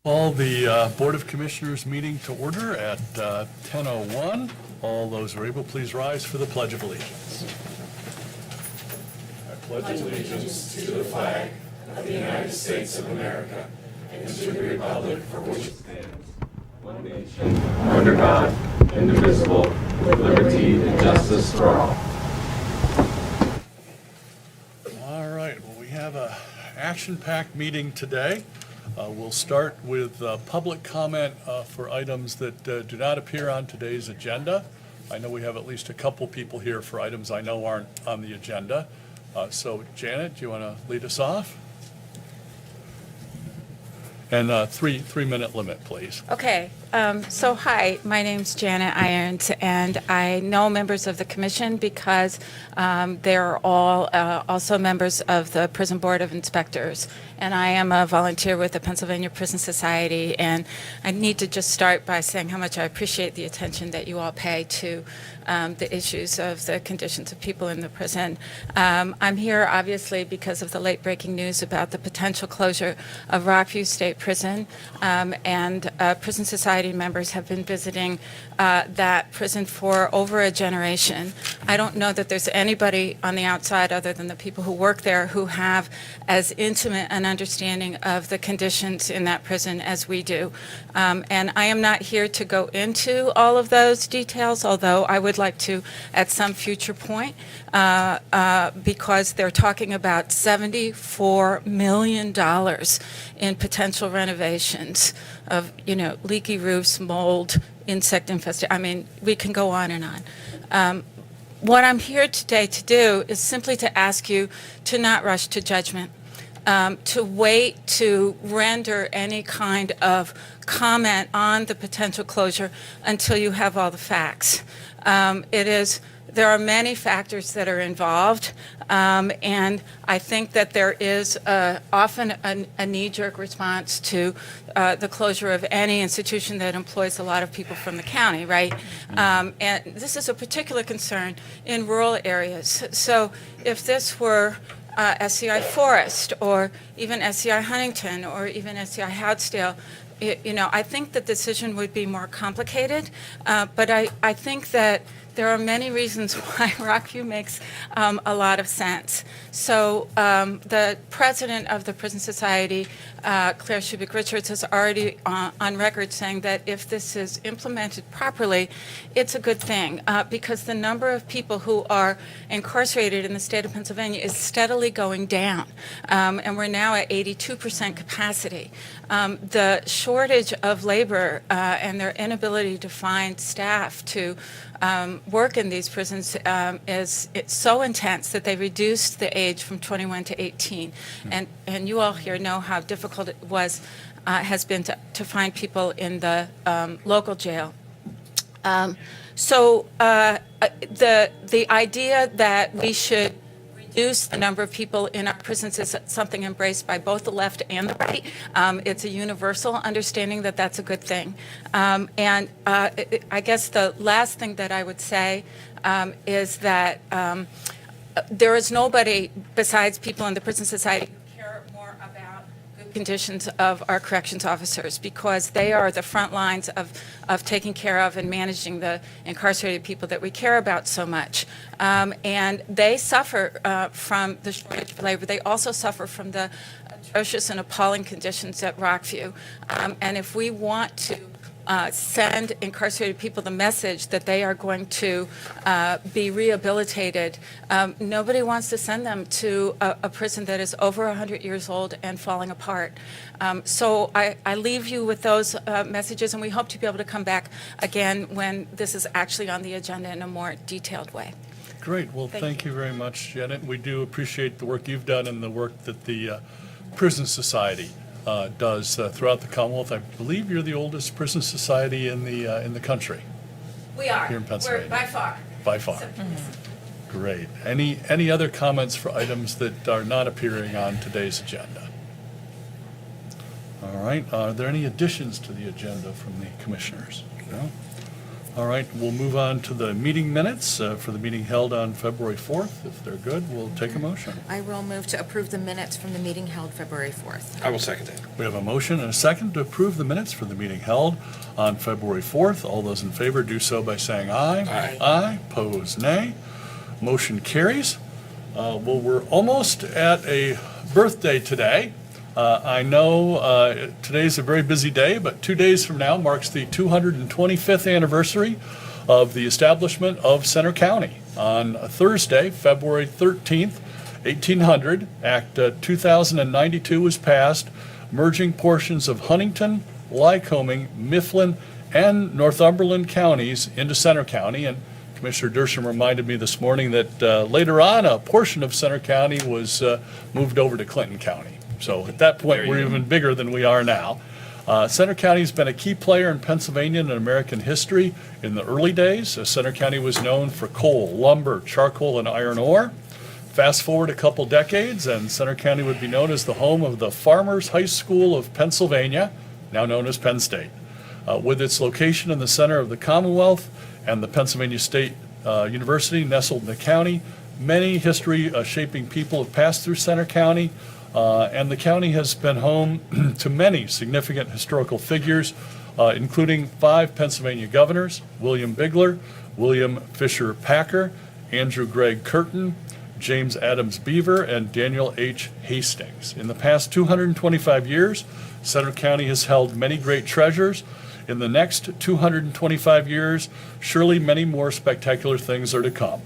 Call the Board of Commissioners meeting to order at 10:01. All those who are able, please rise for the Pledge of Allegiance. I pledge allegiance to the flag of the United States of America and to the republic for which it stands, one nation, under God, indivisible, with liberty and justice for all. All right, well, we have an action-packed meeting today. We'll start with public comment for items that do not appear on today's agenda. I know we have at least a couple people here for items I know aren't on the agenda. So Janet, do you want to lead us off? And three-minute limit, please. Okay, so hi, my name's Janet Irons, and I know members of the commission because they're all also members of the Prison Board of Inspectors. And I am a volunteer with the Pennsylvania Prison Society, and I need to just start by saying how much I appreciate the attention that you all pay to the issues of the conditions of people in the prison. I'm here obviously because of the late breaking news about the potential closure of Rockview State Prison, and Prison Society members have been visiting that prison for over a generation. I don't know that there's anybody on the outside other than the people who work there who have as intimate an understanding of the conditions in that prison as we do. And I am not here to go into all of those details, although I would like to at some future point, because they're talking about $74 million in potential renovations of, leaky roofs, mold, insect infestation. I mean, we can go on and on. What I'm here today to do is simply to ask you to not rush to judgment, to wait to render any kind of comment on the potential closure until you have all the facts. There are many factors that are involved, and I think that there is often a knee-jerk response to the closure of any institution that employs a lot of people from the county, right? And this is a particular concern in rural areas. So if this were SCI Forest, or even SCI Huntington, or even SCI Houtsdale, I think the decision would be more complicated, but I think that there are many reasons why Rockview makes a lot of sense. So the president of the Prison Society, Claire Shubik-Richards, has already on record saying that if this is implemented properly, it's a good thing, because the number of people who are incarcerated in the state of Pennsylvania is steadily going down, and we're now at 82% capacity. The shortage of labor and their inability to find staff to work in these prisons it's so intense that they reduced the age from 21 to 18. And you all here know how difficult it has been to find people in the local jail. So the idea that we should reduce the number of people in our prisons is something embraced by both the left and the right. It's a universal understanding that that's a good thing. And I guess the last thing that I would say is that there is nobody besides people in the Prison Society who care more about good conditions of our corrections officers, because they are the front lines of taking care of and managing the incarcerated people that we care about so much. And they suffer from the shortage of labor. They also suffer from the atrocious and appalling conditions at Rockview. And if we want to send incarcerated people the message that they are going to be rehabilitated, nobody wants to send them to a prison that is over 100 years old and falling apart. So I leave you with those messages, and we hope to be able to come back again when this is actually on the agenda in a more detailed way. Great. Well, thank you very much, Janet. We do appreciate the work you've done and the work that the Prison Society does throughout the Commonwealth. I believe you're the oldest prison society in the country. We are. Here in Pennsylvania. We're by far. By far. Great. Any other comments for items that are not appearing on today's agenda? All right. Are there any additions to the agenda from the commissioners? No? All right, we'll move on to the meeting minutes for the meeting held on February 4th. If they're good, we'll take a motion. I will move to approve the minutes from the meeting held February 4th. I will second that. We have a motion and a second to approve the minutes for the meeting held on February 4th. All those in favor do so by saying aye. Aye. Aye, pose nay. Motion carries. Well, we're almost at a birthday today. I know today's a very busy day, but 2 days from now marks the 225th anniversary of the establishment of Center County. On Thursday, February 13th, 1800, Act 2092 was passed, merging portions of Huntington, Lycoming, Mifflin, and Northumberland counties into Center County. And Commissioner Dersham reminded me this morning that later on, a portion of Center County was moved over to Clinton County. So at that point, we're even bigger than we are now. Center County has been a key player in Pennsylvania and American history. In the early days, Center County was known for coal, lumber, charcoal, and iron ore. Fast forward a couple decades, and Center County would be known as the home of the Farmers High School of Pennsylvania, now known as Penn State. With its location in the center of the Commonwealth and the Pennsylvania State University nestled in the county, many history-shaping people have passed through Center County. And the county has been home to many significant historical figures, including 5 Pennsylvania governors: William Bigler, William Fisher Packer, Andrew Gregg Curtin, James Adams Beaver, and Daniel H. Hastings. In the past 225 years, Center County has held many great treasures. In the next 225 years, surely many more spectacular things are to come.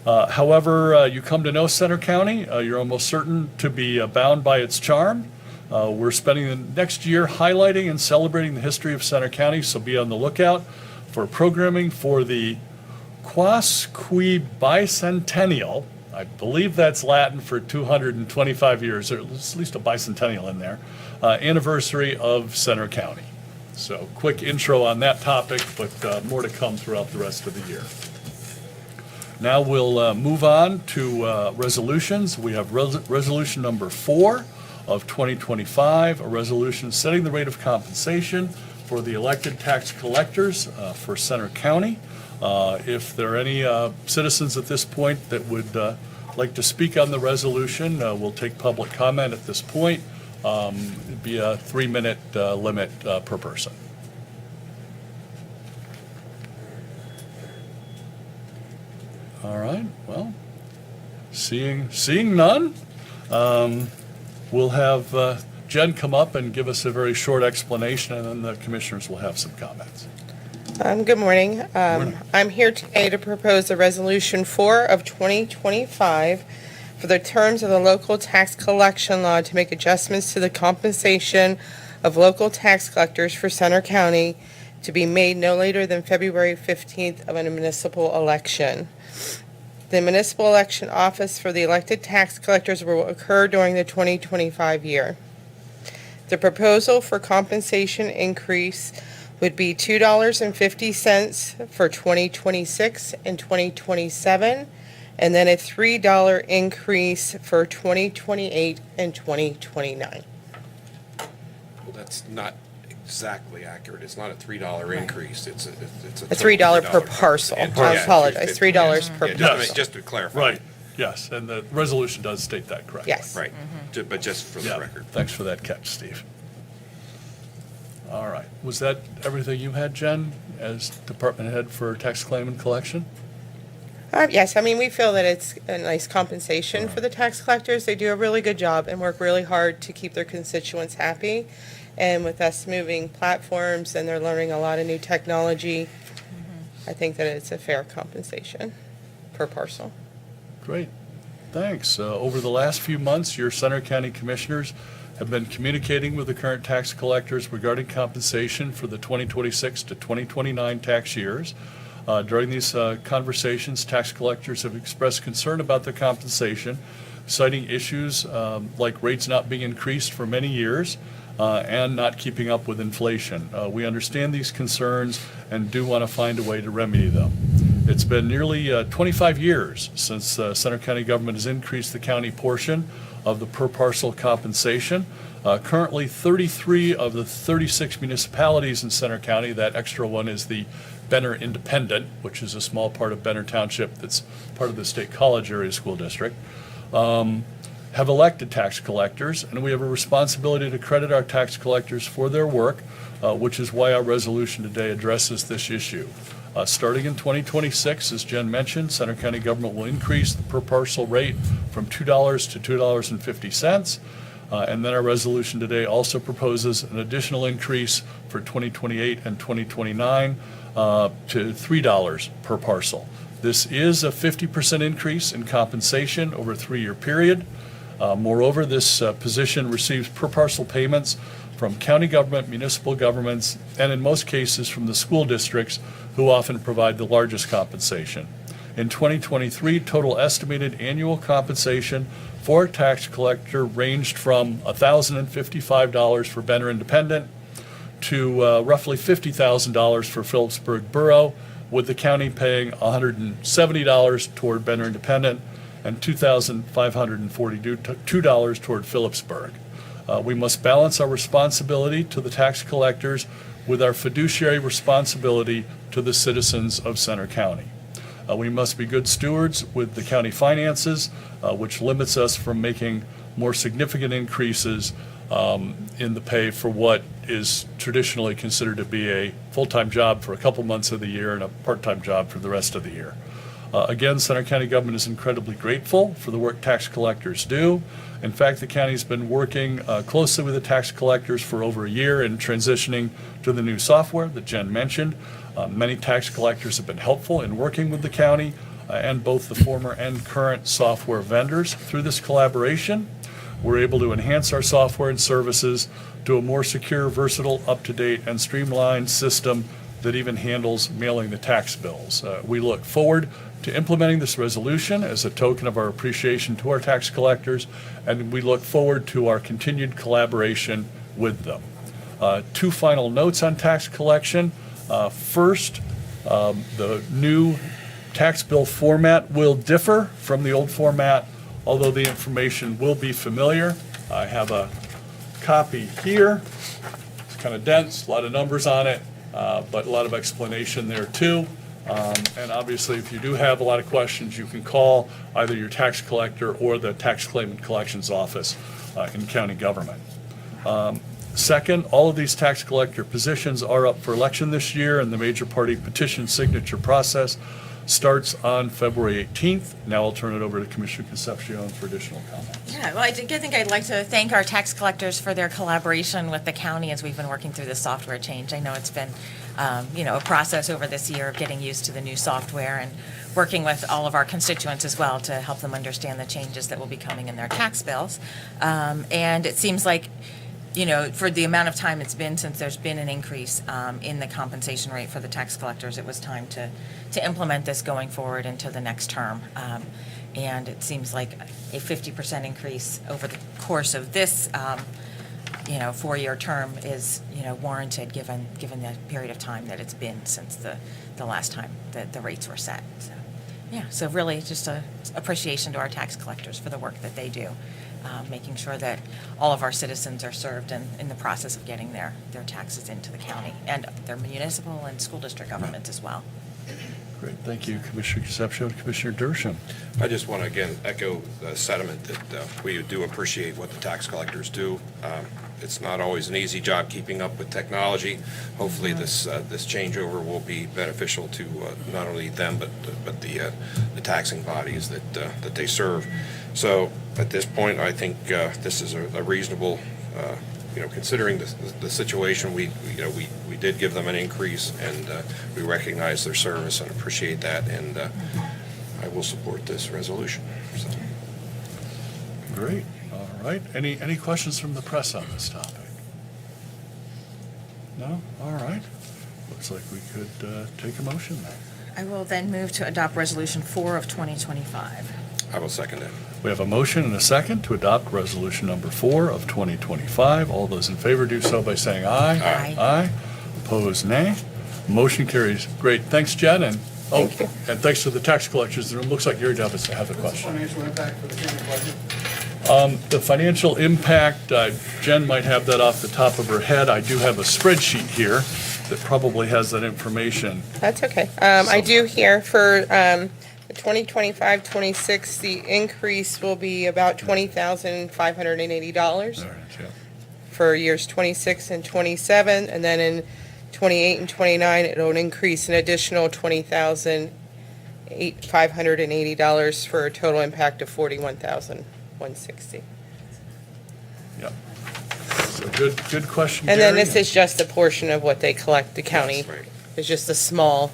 However you come to know Center County, you're almost certain to be bound by its charm. We're spending the next year highlighting and celebrating the history of Center County, so be on the lookout for programming for the Quasqui Bicentennial. I believe that's Latin for 225 years, or at least a bicentennial in there, anniversary of Center County. So quick intro on that topic, but more to come throughout the rest of the year. Now we'll move on to resolutions. We have resolution number 4 of 2025, a resolution setting the rate of compensation for the elected tax collectors for Center County. If there are any citizens at this point that would like to speak on the resolution, we'll take public comment at this point. It'd be a 3-minute limit per person. All right, well, seeing none, we'll have Jen come up and give us a very short explanation, and then the commissioners will have some comments. Good morning. I'm here today to propose the Resolution 4 of 2025 for the terms of the local tax collection law to make adjustments to the compensation of local tax collectors for Center County to be made no later than February 15th of a municipal election. The municipal election office for the elected tax collectors will occur during the 2025 year. The proposal for compensation increase would be $2.50 for 2026 and 2027, and then a $3 increase for 2028 and 2029. Well, that's not exactly accurate. It's not a $3 increase. It's a $3 per parcel. I apologize, $3 per Yeah, parcel. just to clarify. Right, yes, and the resolution does state that correctly. Yes. Right, but just for the Yeah, record. thanks for that catch, Steve. All right, was that everything you had, Jen, as department head for tax claim and collection? Yes, I mean, we feel that it's a nice compensation for the tax collectors. They do a really good job and work really hard to keep their constituents happy. And with us moving platforms and they're learning a lot of new technology, I think that it's a fair compensation per parcel. Great, thanks. Over the last few months, your Center County commissioners have been communicating with the current tax collectors regarding compensation for the 2026 to 2029 tax years. During these conversations, tax collectors have expressed concern about their compensation, citing issues like rates not being increased for many years and not keeping up with inflation. We understand these concerns and do want to find a way to remedy them. It's been nearly 25 years since Center County government has increased the county portion of the per parcel compensation. Currently, 33 of the 36 municipalities in Center County, that extra one is the Benner Independent, which is a small part of Benner Township that's part of the State College Area School District, have elected tax collectors, and we have a responsibility to credit our tax collectors for their work, which is why our resolution today addresses this issue. Starting in 2026, as Jen mentioned, Center County government will increase the per parcel rate from $2 to $2.50. And then our resolution today also proposes an additional increase for 2028 and 2029 to $3 per parcel. This is a 50% increase in compensation over a 3-year period. Moreover, this position receives per parcel payments from county government, municipal governments, and in most cases from the school districts, who often provide the largest compensation. In 2023, total estimated annual compensation for a tax collector ranged from $1,055 for Benner Independent to roughly $50,000 for Phillipsburg Borough, with the county paying $170 toward Benner Independent and $2,542 toward Phillipsburg. We must balance our responsibility to the tax collectors with our fiduciary responsibility to the citizens of Center County. We must be good stewards with the county finances, which limits us from making more significant increases in the pay for what is traditionally considered to be a full-time job for a couple months of the year and a part-time job for the rest of the year. Again, Center County government is incredibly grateful for the work tax collectors do. In fact, the county's been working closely with the tax collectors for over a year in transitioning to the new software that Jen mentioned. Many tax collectors have been helpful in working with the county and both the former and current software vendors. Through this collaboration, we're able to enhance our software and services to a more secure, versatile, up-to-date, and streamlined system that even handles mailing the tax bills. We look forward to implementing this resolution as a token of our appreciation to our tax collectors, and we look forward to our continued collaboration with them. 2 final notes on tax collection. First, the new tax bill format will differ from the old format, although the information will be familiar. I have a copy here. It's kind of dense, a lot of numbers on it, but a lot of explanation there too. And obviously, if you do have a lot of questions, you can call either your tax collector or the tax claimant collections office in county government. Second, all of these tax collector positions are up for election this year, and the major party petition signature process starts on February 18th. Now I'll turn it over to Commissioner Concepcion for additional comments. Yeah, well, I think I'd like to thank our tax collectors for their collaboration with the county as we've been working through this software change. I know it's been, a process over this year of getting used to the new software and working with all of our constituents as well to help them understand the changes that will be coming in their tax bills. And it seems like, for the amount of time it's been since there's been an increase in the compensation rate for the tax collectors, it was time to implement this going forward into the next term. And it seems like a 50% increase over the course of this, 4-year term is, warranted given the period of time that it's been since the last time that the rates were set. So, so really just a appreciation to our tax collectors for the work that they do. Making sure that all of our citizens are served in the process of getting their taxes into the county and their municipal and school district governments as well. Great, thank you, Commissioner Concepcion. Commissioner Dershowitz. I just want to again echo the sentiment that we do appreciate what the tax collectors do. It's not always an easy job keeping up with technology. Hopefully this changeover will be beneficial to not only them but the taxing bodies that they serve. So at this point, I think this is a reasonable, considering the situation, we did give them an increase, and we recognize their service and appreciate that, and I will support this resolution. So. Great, all right. Any questions from the press on this topic? No? All right. Looks like we could take a motion then. I will then move to adopt Resolution 4 of 2025. I will second it. We have a motion and a second to adopt resolution number 4 of 2025. All those in favor do so by saying aye. Aye. Aye. Opposed, nay. Motion carries. Great. Thanks, Jen, and Oh, Thank you. and thanks to the tax collectors, it looks like your job is to have a question. Financial impact for the county budget? The financial impact, Jen might have that off the top of her head. I do have a spreadsheet here that probably has that information. That's okay. I do here for the 2025-26, the increase will be about $20,580 All right, yeah. for years 26 and 27, and then in 28 and 29, it'll increase an additional $20,580 for a total impact of $41,160. Yep. So good question, And then Gary. this is just a portion of what they collect, the county. Right. It's just a small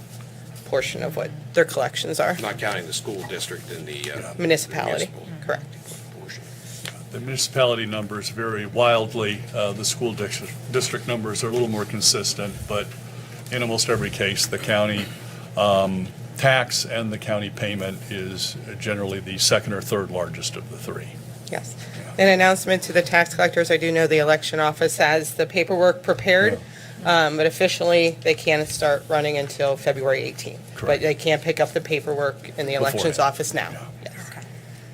portion of what their collections are. Not counting the school district and the Municipality, municipal correct. portion. The municipality numbers vary wildly. The school district numbers are a little more consistent, but in almost every case, the county tax and the county payment is generally the second or third largest of the three. Yes. An announcement to the tax collectors, I do know the election office has the paperwork prepared, but officially, they can't start running until February 18th. But Correct. they can't pick up the paperwork in the elections Beforehand. office now. Yeah. Yes.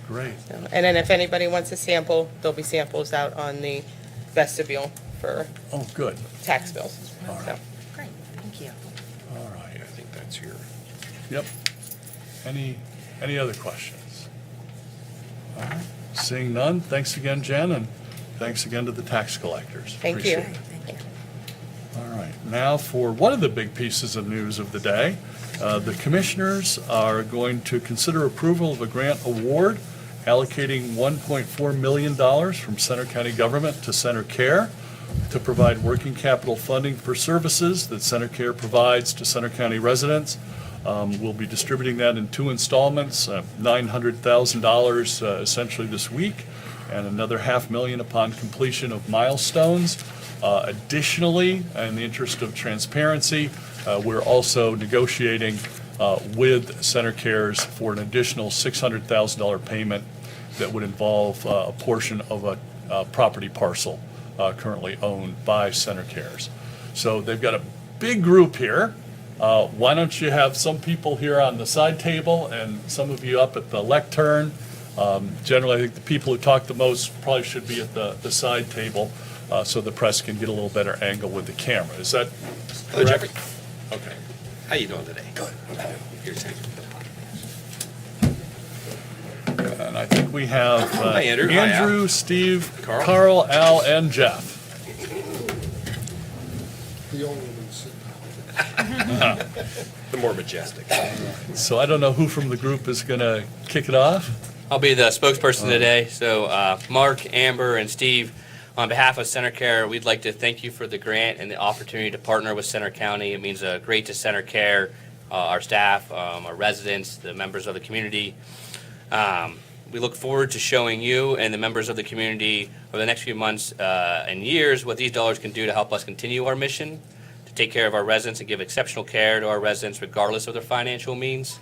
Great. And then if anybody wants a sample, there'll be samples out on the vestibule for Oh, good. tax bills. All right. So, Great, thank you. All right. I think that's your. Yep. Any other questions? All right. Seeing none, thanks again, Jen, and thanks again to the tax collectors. Thank you. Appreciate it. All right, now for one of the big pieces of news of the day. The commissioners are going to consider approval of a grant award allocating $1.4 million from Center County government to Center Care to provide working capital funding for services that Center Care provides to Center County residents. We'll be distributing that in 2 installments, $900,000 essentially this week, and another $500,000 upon completion of milestones. Additionally, in the interest of transparency, we're also negotiating with Center Cares for an additional $600,000 payment that would involve a portion of a property parcel currently owned by Center Cares. So they've got a big group here. Why don't you have some people here on the side table and some of you up at the lectern? Generally, I think the people who talk the most probably should be at the side table so the press can get a little better angle with the camera. Is that Hello, correct? Jeffrey. Okay. How you doing today? Good. Here's And I think we have Hi, Andrew. Hi, Al. Andrew, Steve, Carl. Carl, Al, and Jeff. The only one sitting. the more majestic. So I don't know who from the group is going to kick it off. I'll be the spokesperson today. So Mark, Amber, and Steve, on behalf of Center Care, we'd like to thank you for the grant and the opportunity to partner with Center County. It means great to Center Care, our staff, our residents, the members of the community. We look forward to showing you and the members of the community over the next few months and years what these dollars can do to help us continue our mission, to take care of our residents and give exceptional care to our residents regardless of their financial means.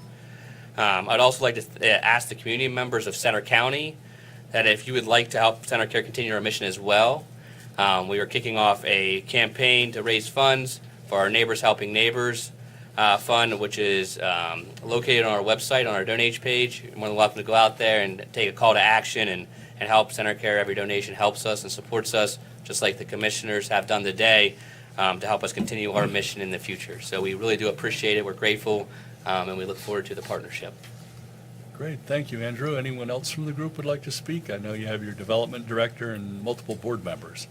I'd also like to ask the community members of Center County that if you would like to help Center Care continue our mission as well, we are kicking off a campaign to raise funds for our Neighbors Helping Neighbors fund, which is located on our website, on our donation page. You're more than welcome to go out there and take a call to action and help Center Care. Every donation helps us and supports us, just like the commissioners have done today, to help us continue our mission in the future. So we really do appreciate it. We're grateful, and we look forward to the partnership. Great, thank you, Andrew. Anyone else from the group would like to speak? I know you have your development director and multiple board members.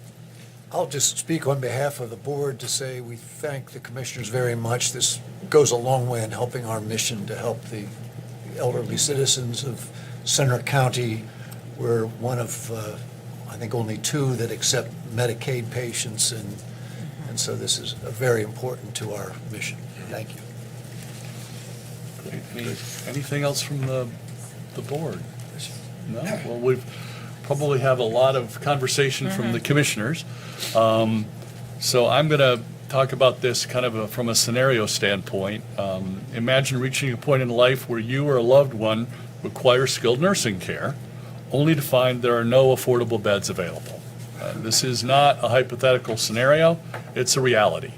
I'll just speak on behalf of the board to say we thank the commissioners very much. This goes a long way in helping our mission to help the elderly citizens of Center County. We're one of, I think, only 2 that accept Medicaid patients, and so this is very important to our mission. Thank you. Anything else from the board? No? Well, we've probably have a lot of conversation from the commissioners. So I'm going to talk about this kind of from a scenario standpoint. Imagine reaching a point in life where you or a loved one require skilled nursing care, only to find there are no affordable beds available. This is not a hypothetical scenario, it's a reality,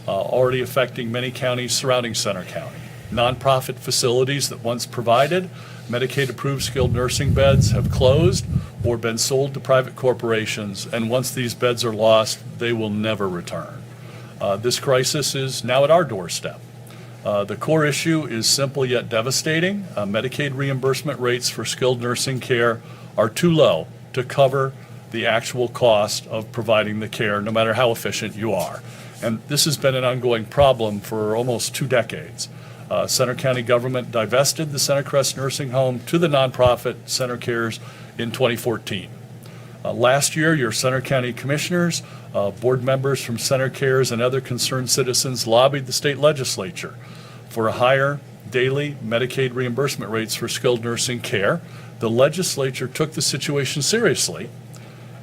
already affecting many counties surrounding Center County. nonprofit facilities that once provided Medicaid-approved skilled nursing beds have closed or been sold to private corporations, and once these beds are lost, they will never return. This crisis is now at our doorstep. The core issue is simple yet devastating. Medicaid reimbursement rates for skilled nursing care are too low to cover the actual cost of providing the care, no matter how efficient you are. And this has been an ongoing problem for almost 2 decades. Center County government divested the Centercrest Nursing Home to the nonprofit CenterCares in 2014. Last year, your Center County commissioners, board members from CenterCares, and other concerned citizens lobbied the state legislature for a higher daily Medicaid reimbursement rates for skilled nursing care. The legislature took the situation seriously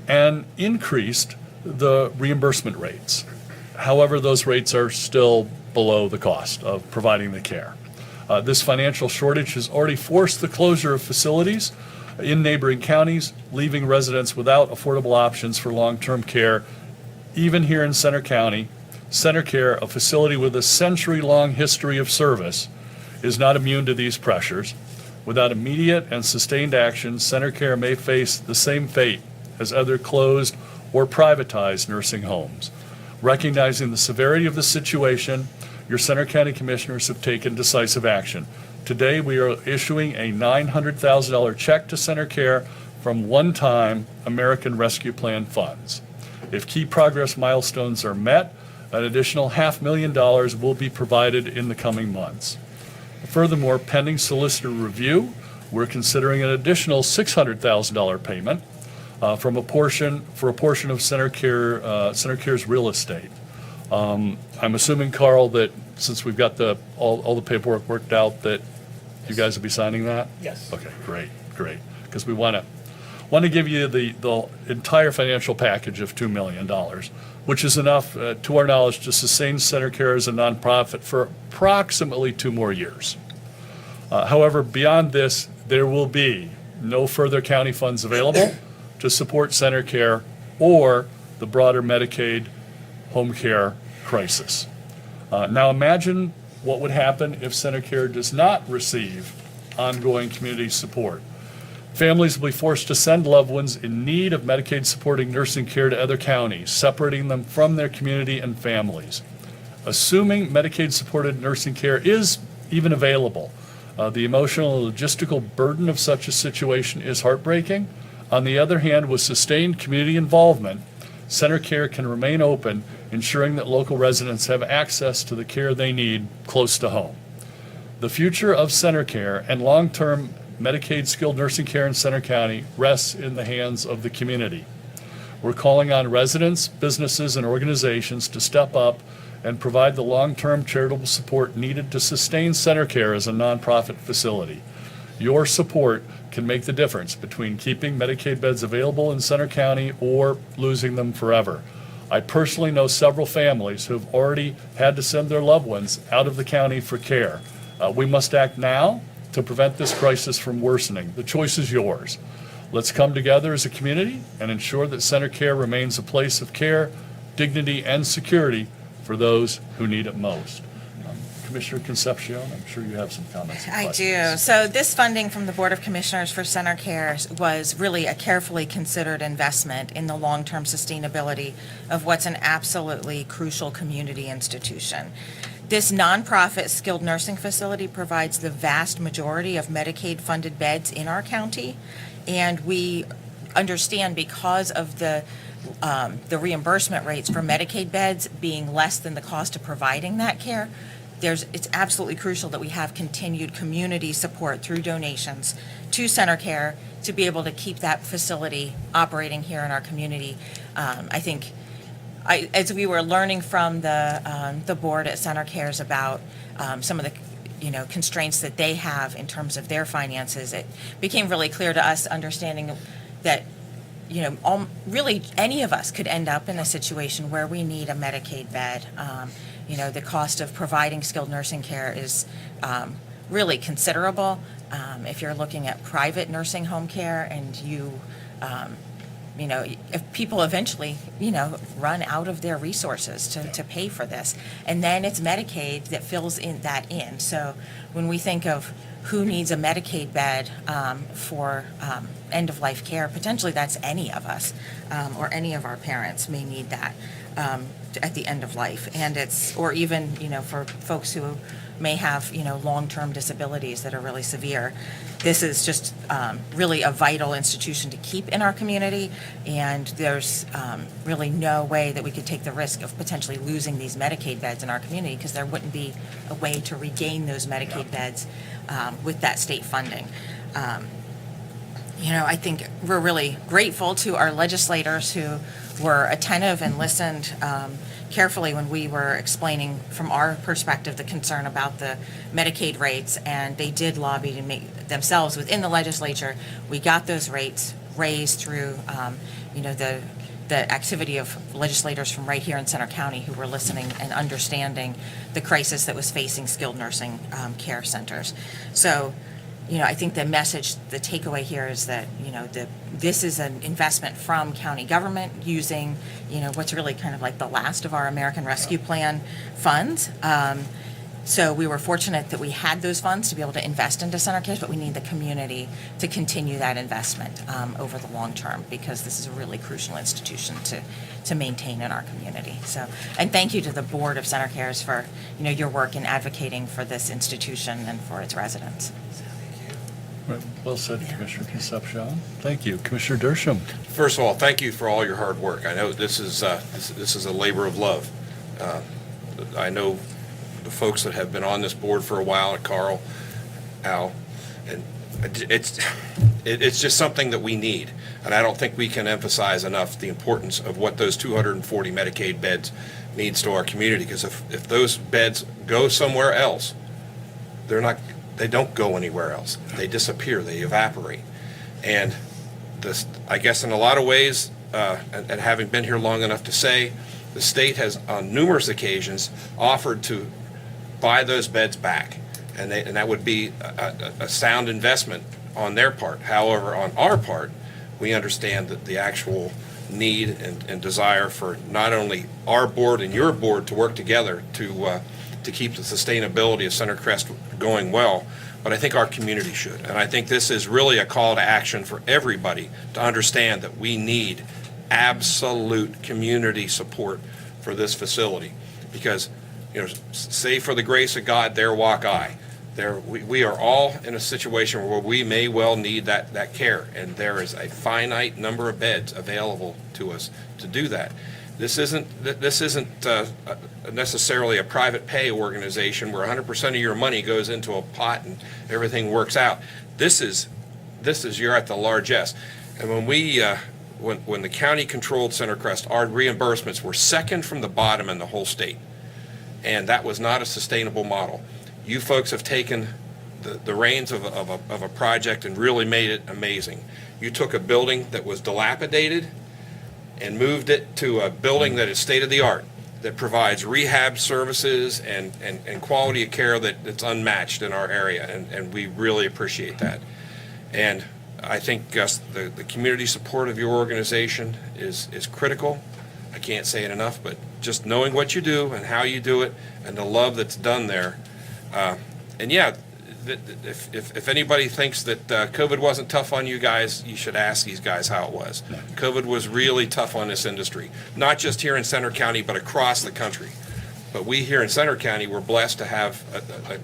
and increased the reimbursement rates. However, those rates are still below the cost of providing the care. This financial shortage has already forced the closure of facilities in neighboring counties, leaving residents without affordable options for long-term care. Even here in Center County, CenterCare, a facility with a century-long history of service, is not immune to these pressures. Without immediate and sustained action, CenterCare may face the same fate as other closed or privatized nursing homes. Recognizing the severity of the situation, your Center County commissioners have taken decisive action. Today, we are issuing a $900,000 check to CenterCare from one-time American Rescue Plan funds. If key progress milestones are met, an additional $500,000 will be provided in the coming months. Furthermore, pending solicitor review, we're considering an additional $600,000 payment for a portion of CenterCare's real estate. I'm assuming, Carl, that since we've got all the paperwork worked out, that you guys will be signing that? Yes. Okay, great. Because we want to give you the entire financial package of $2 million, which is enough, to our knowledge, to sustain CenterCare as a nonprofit for approximately 2 more years. However, beyond this, there will be no further county funds available to support CenterCare or the broader Medicaid home care crisis. Now imagine what would happen if CenterCare does not receive ongoing community support. Families will be forced to send loved ones in need of Medicaid supporting nursing care to other counties, separating them from their community and families. Assuming Medicaid supported nursing care is even available, the emotional and logistical burden of such a situation is heartbreaking. On the other hand, with sustained community involvement, CenterCare can remain open, ensuring that local residents have access to the care they need close to home. The future of CenterCare and long-term Medicaid skilled nursing care in Center County rests in the hands of the community. We're calling on residents, businesses, and organizations to step up and provide the long-term charitable support needed to sustain CenterCare as a nonprofit facility. Your support can make the difference between keeping Medicaid beds available in Center County or losing them forever. I personally know several families who have already had to send their loved ones out of the county for care. We must act now to prevent this crisis from worsening. The choice is yours. Let's come together as a community and ensure that CenterCare remains a place of care, dignity, and security for those who need it most. Commissioner Concepcion, I'm sure you have some comments and I questions. do. So this funding from the Board of Commissioners for CenterCare was really a carefully considered investment in the long-term sustainability of what's an absolutely crucial community institution. This nonprofit skilled nursing facility provides the vast majority of Medicaid-funded beds in our county, and we understand because of the reimbursement rates for Medicaid beds being less than the cost of providing that care, it's absolutely crucial that we have continued community support through donations to CenterCare to be able to keep that facility operating here in our community. I think, as we were learning from the board at CenterCares about some of the constraints that they have in terms of their finances, it became really clear to us, understanding that really any of us could end up in a situation where we need a Medicaid bed. The cost of providing skilled nursing care is really considerable. If you're looking at private nursing home care and you if people eventually, run out of their resources to pay for this. And then it's Medicaid that fills in. So when we think of who needs a Medicaid bed for end-of-life care, potentially that's any of us, or any of our parents may need that at the end of life. And or even, for folks who may have, long-term disabilities that are really severe. This is just really a vital institution to keep in our community, and there's really no way that we could take the risk of potentially losing these Medicaid beds in our community, because there wouldn't be a way to regain those Medicaid beds with that state funding. I think we're really grateful to our legislators who were attentive and listened carefully when we were explaining from our perspective the concern about the Medicaid rates, and they did lobby to make themselves within the legislature. We got those rates raised through, the activity of legislators from right here in Center County who were listening and understanding the crisis that was facing skilled nursing care centers. So, I think the message, the takeaway here is that, this is an investment from county government using, what's really kind of like the last of our American Rescue Plan funds. So we were fortunate that we had those funds to be able to invest into Center Cares, but we need the community to continue that investment over the long term, because this is a really crucial institution to maintain in our community. So, and thank you to the board of Center Cares for, your work in advocating for this institution and for its residents. Right. Well said, Commissioner Concepcion. Thank you. Commissioner Dershowitz. First of all, thank you for all your hard work. I know this is a labor of love. I know the folks that have been on this board for a while, Carl, Al, and it's just something that we need. And I don't think we can emphasize enough the importance of what those 240 Medicaid beds means to our community. Because if those beds go somewhere else, they don't go anywhere else. They disappear, they evaporate. And I guess in a lot of ways, and having been here long enough to say, the state has on numerous occasions offered to buy those beds back. And that would be a sound investment on their part. However, on our part, we understand that the actual need and desire for not only our board and your board to work together to keep the sustainability of CenterCrest going well, but I think our community should. And I think this is really a call to action for everybody to understand that we need absolute community support for this facility. Because, say for the grace of God, there walk I. We are all in a situation where we may well need that care, and there is a finite number of beds available to us to do that. This isn't necessarily a private pay organization where 100% of your money goes into a pot and everything works out. This is you're at the largesse. And when the county controlled CenterCrest, our reimbursements were second from the bottom in the whole state, and that was not a sustainable model. You folks have taken the reins of a project and really made it amazing. You took a building that was dilapidated and moved it to a building that is state-of-the-art, that provides rehab services and quality of care that's unmatched in our area, and we really appreciate that. And I think the community support of your organization is critical. I can't say it enough, but just knowing what you do and how you do it and the love that's done there. And yeah, if anybody thinks that COVID wasn't tough on you guys, you should ask these guys how it was. COVID was really tough on this industry, not just here in Center County, but across the country. But we here in Center County were blessed to have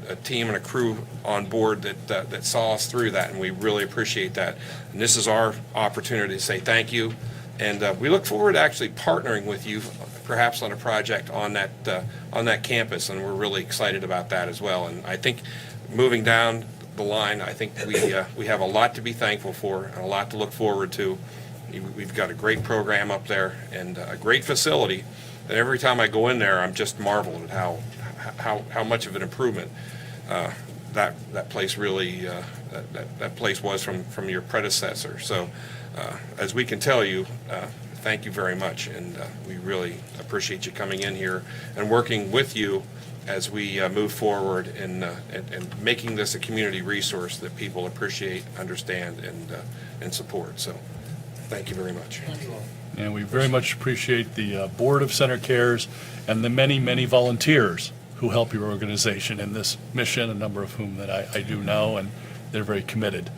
a team and a crew on board that saw us through that, and we really appreciate that. And this is our opportunity to say thank you, and we look forward to actually partnering with you, perhaps on a project on that campus, and we're really excited about that as well. And I think moving down the line, I think we have a lot to be thankful for and a lot to look forward to. We've got a great program up there and a great facility. And every time I go in there, I'm just marveled at how much of an improvement that place really that place was from your predecessor. So as we can tell you, thank you very much, and we really appreciate you coming in here and working with you as we move forward and making this a community resource that people appreciate, understand, and support. So Thank you very much. And we very much appreciate the Board of Center Cares and the many, many volunteers who help your organization in this mission, a number of whom that I do know, and they're very committed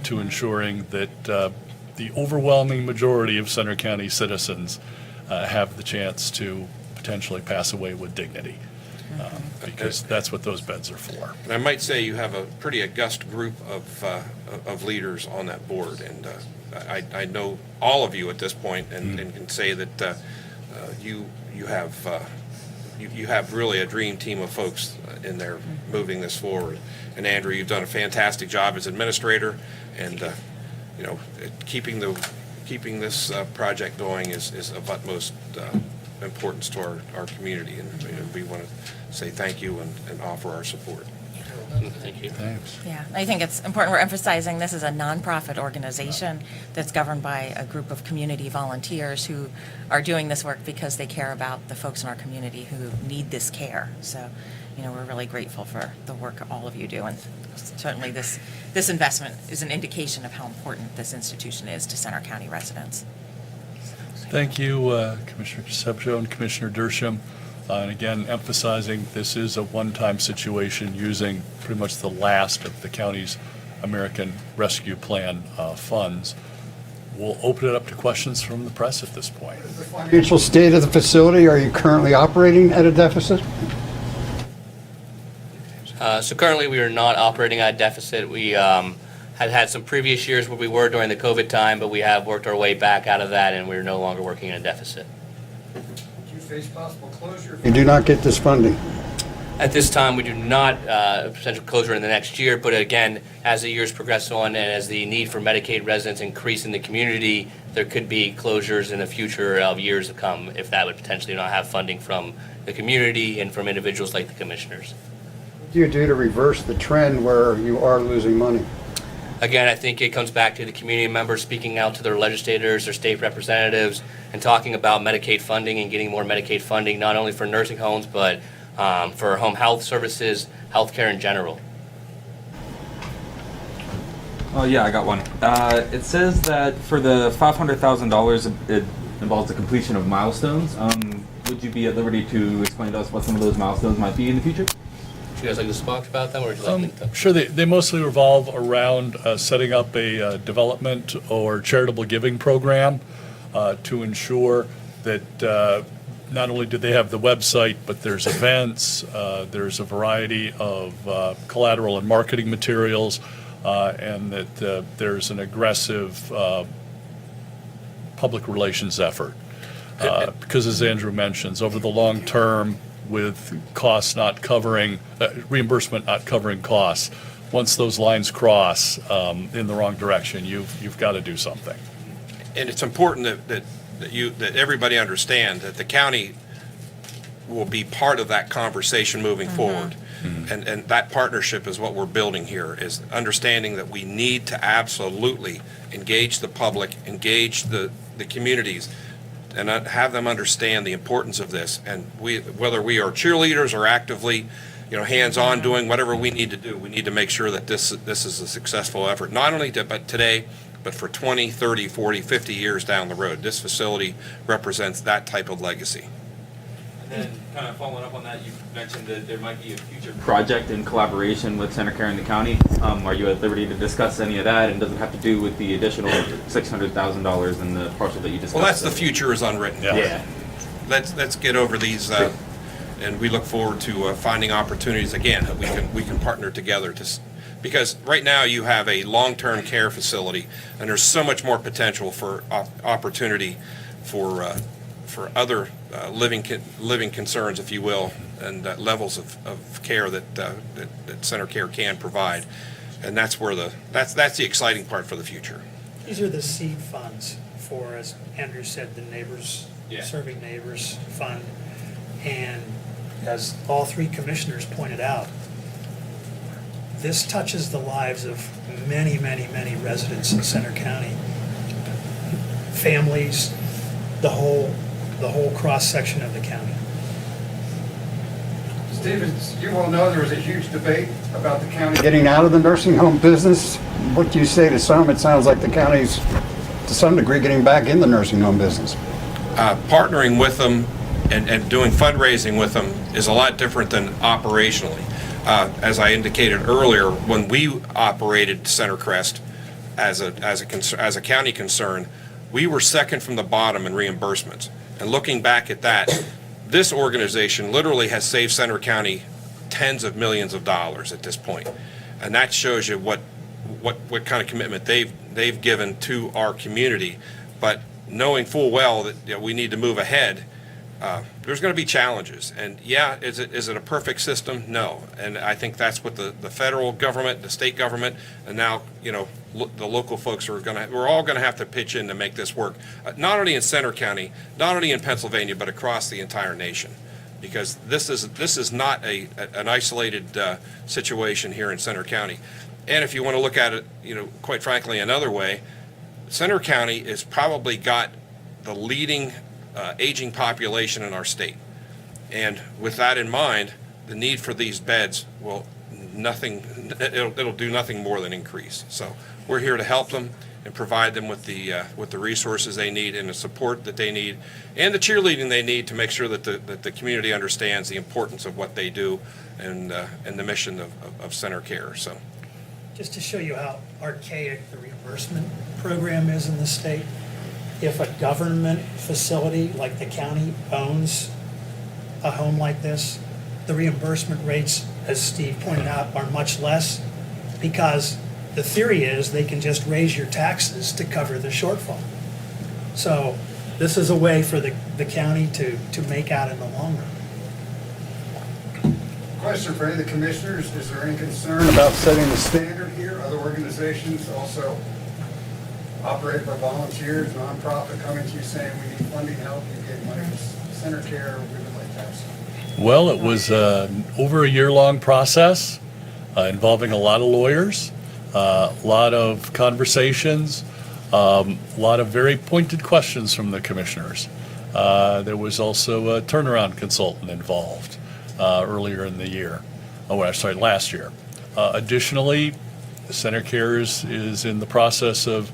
to ensuring that the overwhelming majority of Center County citizens have the chance to potentially pass away with dignity, because that's what those beds are for. And I might say you have a pretty august group of leaders on that board, and I know all of you at this point, and can say that you have really a dream team of folks in there moving this forward. And Andrew, you've done a fantastic job as administrator, and keeping this project going is of utmost importance to our community, and we want to say thank you and offer our support. Thank you. Thanks. Yeah, I think it's important we're emphasizing this is a nonprofit organization that's governed by a group of community volunteers who are doing this work because they care about the folks in our community who need this care. So, we're really grateful for the work all of you do, and certainly this investment is an indication of how important this institution is to Center County residents. Thank you, Commissioner Concepcion and Commissioner Dersham. And again, emphasizing this is a one-time situation using pretty much the last of the county's American Rescue Plan funds. We'll open it up to questions from the press at this point. The financial state of the facility, are you currently operating at a deficit? So currently, we are not operating at a deficit. We had some previous years where we were during the COVID time, but we have worked our way back out of that, and we're no longer working in a deficit. Do you face possible closure? You do not get this funding. At this time, we do not potential closure in the next year, but again, as the years progress on and as the need for Medicaid residents increase in the community, there could be closures in the future of years to come if that would potentially not have funding from the community and from individuals like the commissioners. What do you do to reverse the trend where you are losing money? Again, I think it comes back to the community members speaking out to their legislators, their state representatives, and talking about Medicaid funding and getting more Medicaid funding, not only for nursing homes, but for home health services, healthcare in general. Oh yeah, I got one. It says that for the $500,000, it involves the completion of milestones. Would you be at liberty to explain to us what some of those milestones might be in the future? Would you guys like to talk about them, or would you like me to? Sure, they mostly revolve around setting up a development or charitable giving program to ensure that not only do they have the website, but there's events, there's a variety of collateral and marketing materials, and that there's an aggressive public relations effort. Because as Andrew mentions, over the long term, with costs not covering, reimbursement not covering costs, once those lines cross in the wrong direction, you've got to do something. And it's important that everybody understand that the county will be part of that conversation moving forward. And that partnership is what we're building here, is understanding that we need to absolutely engage the public, engage the communities, and have them understand the importance of this. And whether we are cheerleaders or actively, hands-on doing whatever we need to do, we need to make sure that this is a successful effort, not only but today, but for 20, 30, 40, 50 years down the road. This facility represents that type of legacy. And then, kind of following up on that, you mentioned that there might be a future project in collaboration with CenterCare and the county. Are you at liberty to discuss any of that, and does it have to do with the additional $600,000 in the parcel that you discussed? Well, that's the future is unwritten. Yeah. Let's get over these, and we look forward to finding opportunities again that we can partner together because right now you have a long-term care facility, and there's so much more potential for opportunity for other living concerns, if you will, and levels of care that CenterCare can provide, and that's where that's the exciting part for the future. These are the seed funds for, as Andrew said, the Neighbors, Yeah. Serving Neighbors Fund. And as all three commissioners pointed out, this touches the lives of many, many, many residents in Center County. Families, the whole cross-section of the county. Stevens, you all know there was a huge debate about the county getting out of the nursing home business. What do you say to some? It sounds like the county's to some degree, getting back in the nursing home business. Partnering with them and doing fundraising with them is a lot different than operationally. As I indicated earlier, when we operated Centercrest as a county concern, we were second from the bottom in reimbursements. And looking back at that, this organization literally has saved Center County tens of millions of dollars at this point. And that shows you what kind of commitment they've given to our community. But knowing full well that, you know, we need to move ahead, there's going to be challenges. And yeah, is it a perfect system? No. And I think that's what the federal government, the state government, and now, you know, the local folks we're all going to have to pitch in to make this work. Not only in Center County, not only in Pennsylvania, but across the entire nation. Because this is not an isolated situation here in Center County. And if you want to look at it, you know, quite frankly, another way, Center County has probably got the leading aging population in our state. And with that in mind, the need for these beds it'll do nothing more than increase. So we're here to help them and provide them with the resources they need and the support that they need and the cheerleading they need to make sure that the community understands the importance of what they do and the mission of Center Care. So, Just to show you how archaic the reimbursement program is in the state, if a government facility like the county owns a home like this, the reimbursement rates, as Steve pointed out, are much less because the theory is they can just raise your taxes to cover the shortfall. So this is a way for the county to make out in the long run. Question for any of the commissioners, is there any concern about setting the standard here? Other organizations also operated by volunteers, nonprofit coming to you saying, we need funding help, you get money for Center Care, we would like to have some. Well, it was over a year-long process involving a lot of lawyers, a lot of conversations, a lot of very pointed questions from the commissioners. There was also a turnaround consultant involved earlier in the year. Last year. Additionally, Center Care is in the process of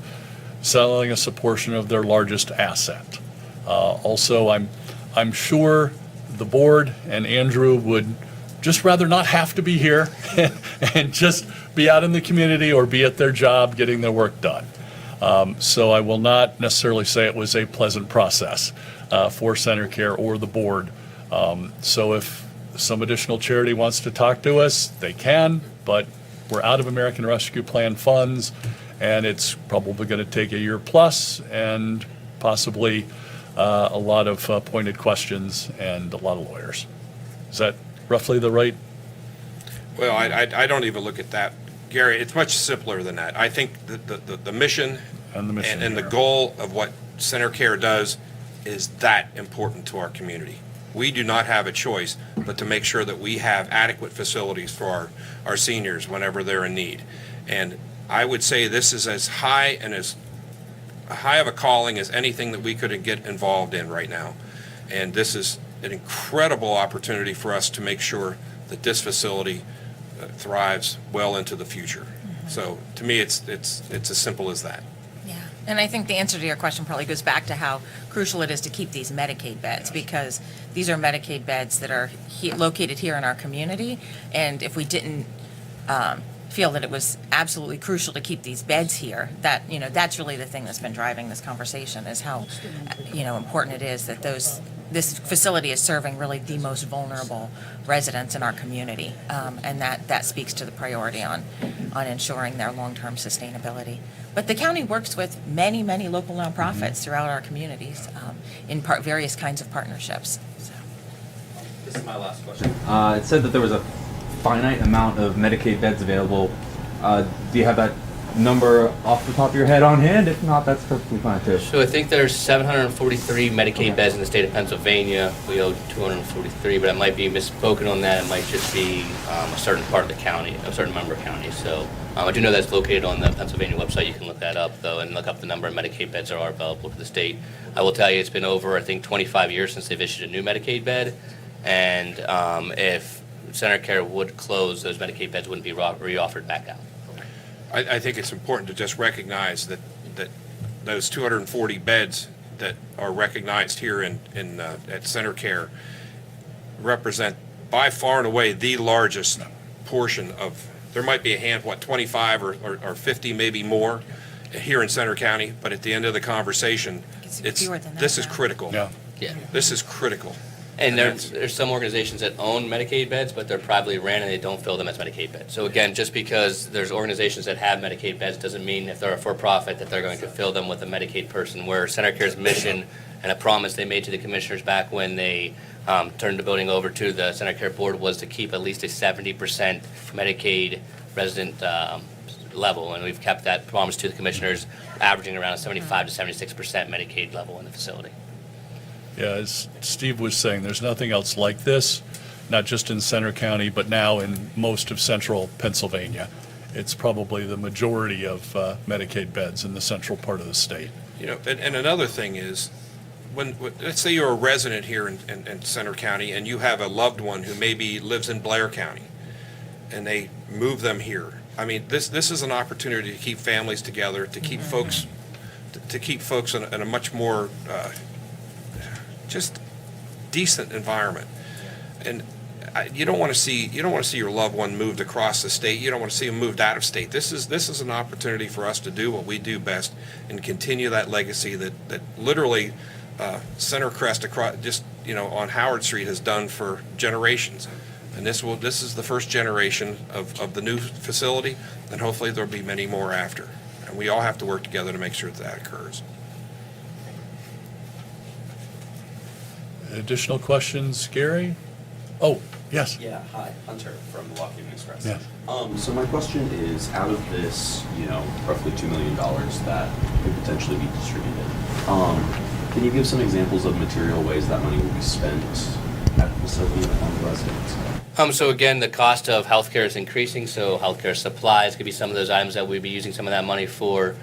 selling us a portion of their largest asset. Also, I'm sure the board and Andrew would just rather not have to be here and just be out in the community or be at their job getting their work done. So I will not necessarily say it was a pleasant process for Center Care or the board. So if some additional charity wants to talk to us, they can, but we're out of American Rescue Plan funds, and it's probably going to take a year plus and possibly a lot of pointed questions and a lot of lawyers. Is that roughly the right? well, I don't even look at that, Gary. It's much simpler than that. I think the mission And the mission and the here. goal of what Center Care does is that important to our community. We do not have a choice but to make sure that we have adequate facilities for our seniors whenever they're in need. And I would say this is as high of a calling as anything that we could get involved in right now. And this is an incredible opportunity for us to make sure that this facility thrives well into the future. So to me, it's as simple as that. Yeah, and I think the answer to your question probably goes back to how crucial it is to keep these Medicaid beds, because these are Medicaid beds that are located here in our community, and if we didn't feel that it was absolutely crucial to keep these beds here, that, you know, that's really the thing that's been driving this conversation, is how, you know, important it is that this facility is serving really the most vulnerable residents in our community, and that speaks to the priority on ensuring their long-term sustainability. But the county works with many, many local nonprofits throughout our communities in various kinds of partnerships. So. This is my last question. It said that there was a finite amount of Medicaid beds available. Do you have that number off the top of your head on hand? If not, that's perfectly fine too. So I think there's 743 Medicaid beds in the state of Pennsylvania. We owe 243, but I might be misspoken on that. It might just be a certain part of the county, a certain member county. So I do know that's located on the Pennsylvania website. You can look that up, though, and look up the number of Medicaid beds that are available for the state. I will tell you, it's been over, I think, 25 years since they've issued a new Medicaid bed. And if Center Care would close, those Medicaid beds wouldn't be re-offered back out. I think it's important to just recognize that those 240 beds that are recognized here at Center Care represent by far and away the largest portion of, there might be a hand, 25 or 50, maybe more here in Center County, but at the end of the conversation, It's fewer than that this is now. critical. Yeah. Yeah. This is critical. And that's- there's some organizations that own Medicaid beds, but they're privately ran and they don't fill them as Medicaid beds. So again, just because there's organizations that have Medicaid beds doesn't mean if they're a for-profit that they're going to fill them with a Medicaid person. Where Center Care's mission and a promise they made to the commissioners back when they turned the building over to the Center Care Board was to keep at least a 70% Medicaid resident level. And we've kept that promise to the commissioners, averaging around a 75 to 76% Medicaid level in the facility. Yeah, as Steve was saying, there's nothing else like this, not just in Center County, but now in most of central Pennsylvania. It's probably the majority of Medicaid beds in the central part of the state. You know, and another thing is, let's say you're a resident here in Center County and you have a loved one who maybe lives in Blair County and they move them here. I mean, this is an opportunity to keep families together, to keep folks, in a much more just decent environment. And you don't want to see your loved one moved across the state. You don't want to see them moved out of state. This is an opportunity for us to do what we do best and continue that legacy that literally Center Crest across on Howard Street has done for generations. And this is the first generation of the new facility, and hopefully there'll be many more after. And we all have to work together to make sure that occurs. Additional questions, Gary? Oh, yes. Yeah, hi, Hunter from Milwaukee Evening Express. Yeah. So my question is, out of this, roughly $2 million that could potentially be distributed, can you give some examples of material ways that money will be spent at the facility and on the residents? So again, the cost of healthcare is increasing, so healthcare supplies could be some of those items that we'd be using some of that money for.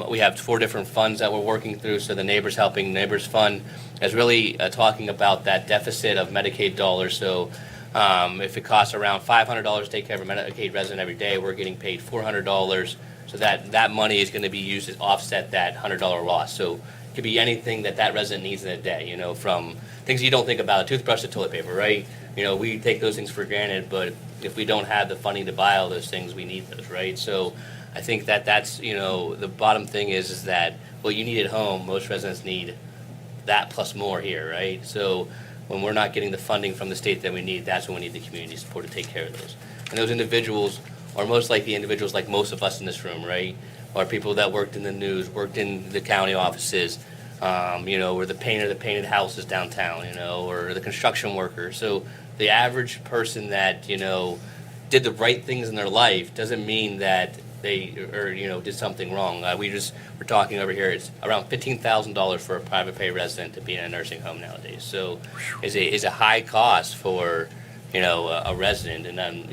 We have 4 different funds that we're working through, so the Neighbors Helping Neighbors Fund is really talking about that deficit of Medicaid dollars. So if it costs around $500 to take care of a Medicaid resident every day, we're getting paid $400. So that money is going to be used to offset that $100 loss. So it could be anything that resident needs in a day, from things you don't think about, a toothbrush to toilet paper, right? We take those things for granted, but if we don't have the funding to buy all those things, we need those, right? So I think that's, the bottom thing is that what you need at home, most residents need that plus more here, right? So when we're not getting the funding from the state that we need, that's when we need the community support to take care of those. And those individuals are most likely individuals like most of us in this room, right? Or people that worked in the news, worked in the county offices, or the painter that painted houses downtown, or the construction worker. So the average person that, did the right things in their life doesn't mean that they did something wrong. We're talking over here, it's around $15,000 for a private pay resident to be in a nursing home nowadays. So is a high cost for, a resident. And then,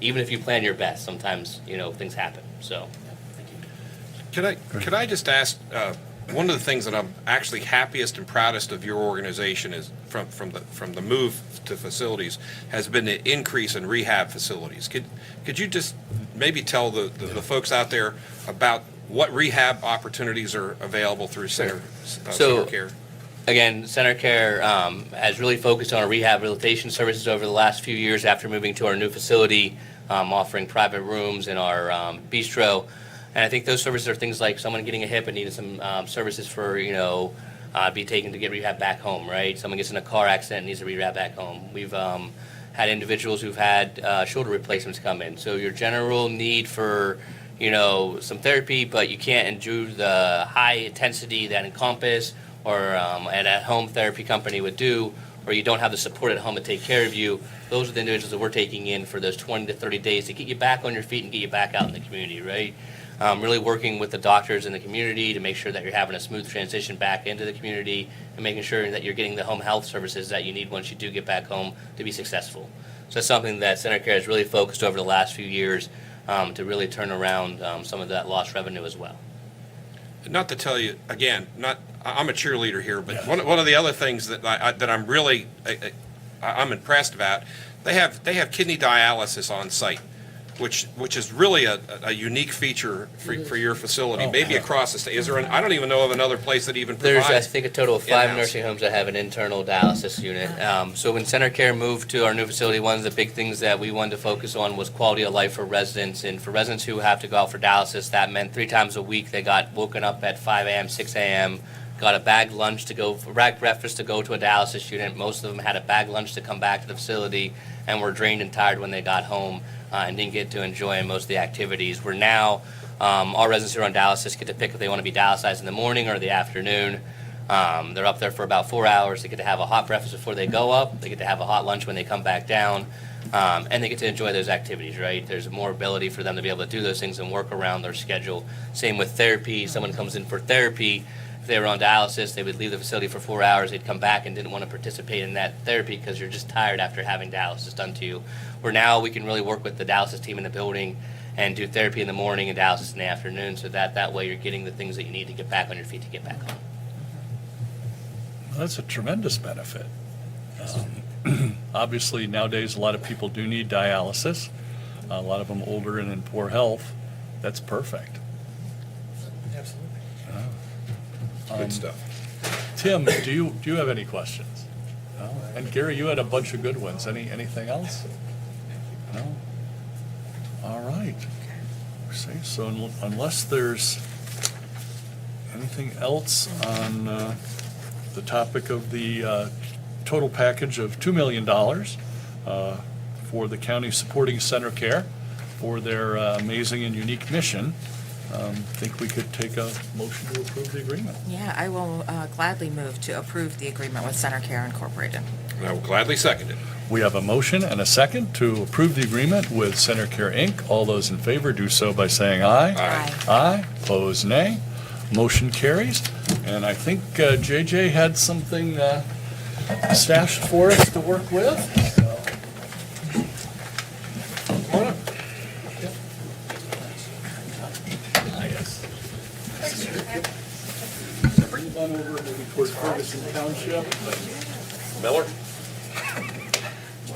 even if you plan your best, sometimes, things happen. So, thank you. Could I just ask, one of the things that I'm actually happiest and proudest of your organization is from the move to facilities has been the increase in rehab facilities. Could you just maybe tell the folks out there about what rehab opportunities are available through Center Care? Again, Center Care has really focused on our rehabilitation services over the last few years after moving to our new facility, offering private rooms in our bistro. And I think those services are things like someone getting a hip and needing some services for, be taken to get rehab back home, right? Someone gets in a car accident and needs a rehab back home. We've had individuals who've had shoulder replacements come in. So your general need for, some therapy, but you can't do the high intensity that Encompass or an at-home therapy company would do, or you don't have the support at home to take care of you. Those are the individuals that we're taking in for those 20 to 30 days to get you back on your feet and get you back out in the community, right? Really working with the doctors in the community to make sure that you're having a smooth transition back into the community and making sure that you're getting the home health services that you need once you do get back home to be successful. So that's something that Center Care has really focused over the last few years to really turn around some of that lost revenue as well. Not to tell you, again, I'm a cheerleader here, but one of the other things that I'm really I'm impressed about, they have kidney dialysis on site. which is really a unique feature for your facility, Oh, maybe yeah. across the state. Is there I don't even know of another place that even There's, provides. I think, a total of 5 in-house. nursing homes that have an internal dialysis unit. So when Center Care moved to our new facility, one of the big things that we wanted to focus on was quality of life for residents. And for residents who have to go out for dialysis, that meant 3 times a week they got woken up at 5 a.m., 6 a.m., got a bag lunch to go, bag breakfast to go to a dialysis unit. Most of them had a bag lunch to come back to the facility and were drained and tired when they got home and didn't get to enjoy most of the activities. We're now, our residents who are on dialysis get to pick if they want to be dialyzed in the morning or the afternoon. They're up there for about 4 hours. They get to have a hot breakfast before they go up. They get to have a hot lunch when they come back down. And they get to enjoy those activities, right? There's more ability for them to be able to do those things and work around their schedule. Same with therapy. Someone comes in for therapy. If they were on dialysis, they would leave the facility for 4 hours. They'd come back and didn't want to participate in that therapy because you're just tired after having dialysis done to you. Where now we can really work with the dialysis team in the building and do therapy in the morning and dialysis in the afternoon, so that way you're getting the things that you need to get back on your feet to get back home. That's a tremendous benefit. Obviously, nowadays, a lot of people do need dialysis, a lot of them older and in poor health. That's perfect. Absolutely. Good stuff. Tim, do you have any questions? No? And Gary, you had a bunch of good ones. Anything else? No? All right. See, so unless there's anything else on the topic of the total package of $2 million for the county supporting Center Care for their amazing and unique mission, I think we could take a motion to approve the agreement. Yeah, I will gladly move to approve the agreement with Center Care Incorporated. And I will gladly second it. We have a motion and a second to approve the agreement with Center Care, Inc. All those in favor do so by saying aye. Aye. Aye, opposed nay. Motion carries. And I think JJ had something stashed for us to work with. Come on up. Bring one over maybe towards Ferguson Township. Miller?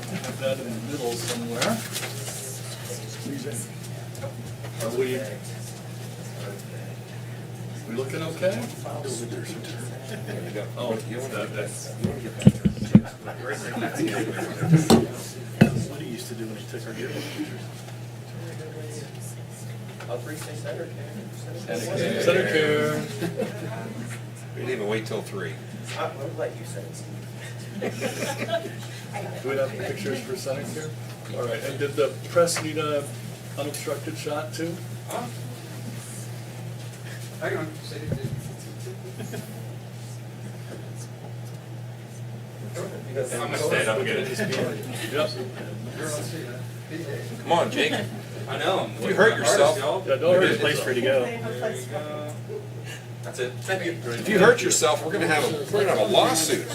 Have that in the middle somewhere. We looking okay? Oh, that's. What he used to do when he took our pictures. Center Care. We didn't even wait till 3. Do we have pictures for Center Care? All right, and did the press need a unobstructed shot too? Hang on. I'm gonna stand up and get it. Yep. Come on, Jake. I know. You hurt yourself. Yeah, don't hurt yourself. for you to go. There you go. That's it. Thank you. If you hurt yourself, we're gonna have a lawsuit.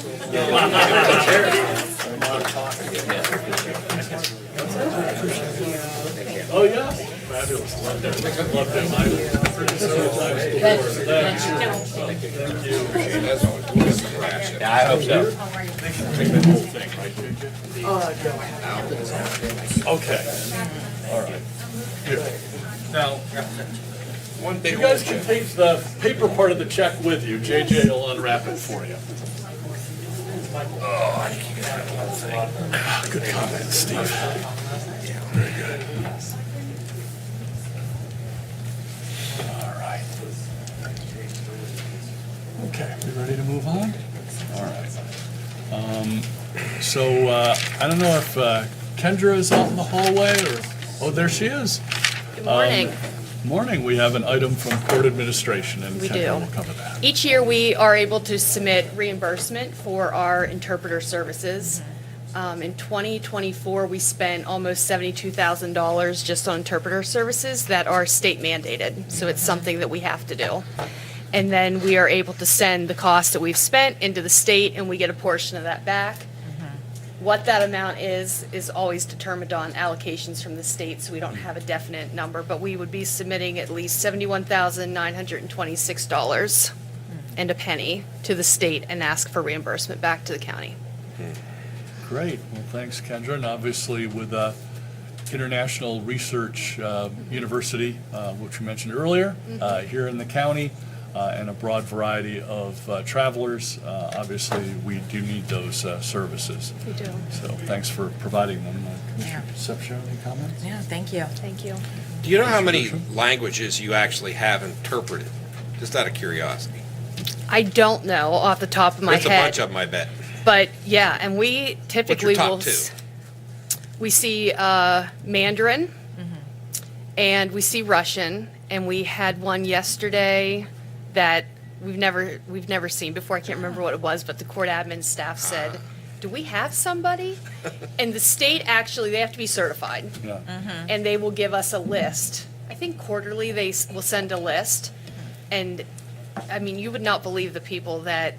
Oh, yeah? Fabulous. Love them. Love them. I've heard it several times before. Thank you. That's always good to crash it. Yeah, I hope so. Take that whole thing, right, JJ? Okay. All right. Here. Now, One big you guys old can check. take the paper part of the check with you. JJ will unwrap it for you. Oh, I think you can have the whole thing. Good comment, Steve. Yeah, very good. All right. Okay, we ready to move on? All right. So, I don't know if Kendra is out in the hallway or, oh, there she is. Good morning. Morning, we have an item from court administration, and We Kendra do. will cover that. Each year, we are able to submit reimbursement for our interpreter services. In 2024, we spent almost $72,000 just on interpreter services that are state mandated, so it's something that we have to do. And then we are able to send the cost that we've spent into the state, and we get a portion of that back. What that amount is always determined on allocations from the state, so we don't have a definite number, but we would be submitting at least $71,926 and a penny to the state and ask for reimbursement back to the county. Great, well, thanks, Kendra, and obviously with International Research University, which we mentioned earlier, here in the county, and a broad variety of travelers. Obviously, we do need those services. We do. So thanks for providing them. Yeah. Commissioner Concepcion, any comments? Yeah, thank you. Thank you. Do you know how many languages you actually have interpreted? Just out of curiosity. I don't know off the top of my It's a head. bunch of them, I bet. But yeah, and we typically top will. two? We see Mandarin, and we see Russian, and we had one yesterday that we've never seen before. I can't remember what it was, but the court admin staff said, "Do we have somebody?" And the state actually, they have to be certified, Yeah. and they will give us a list. I think quarterly they will send a list, and I mean, you would not believe the people that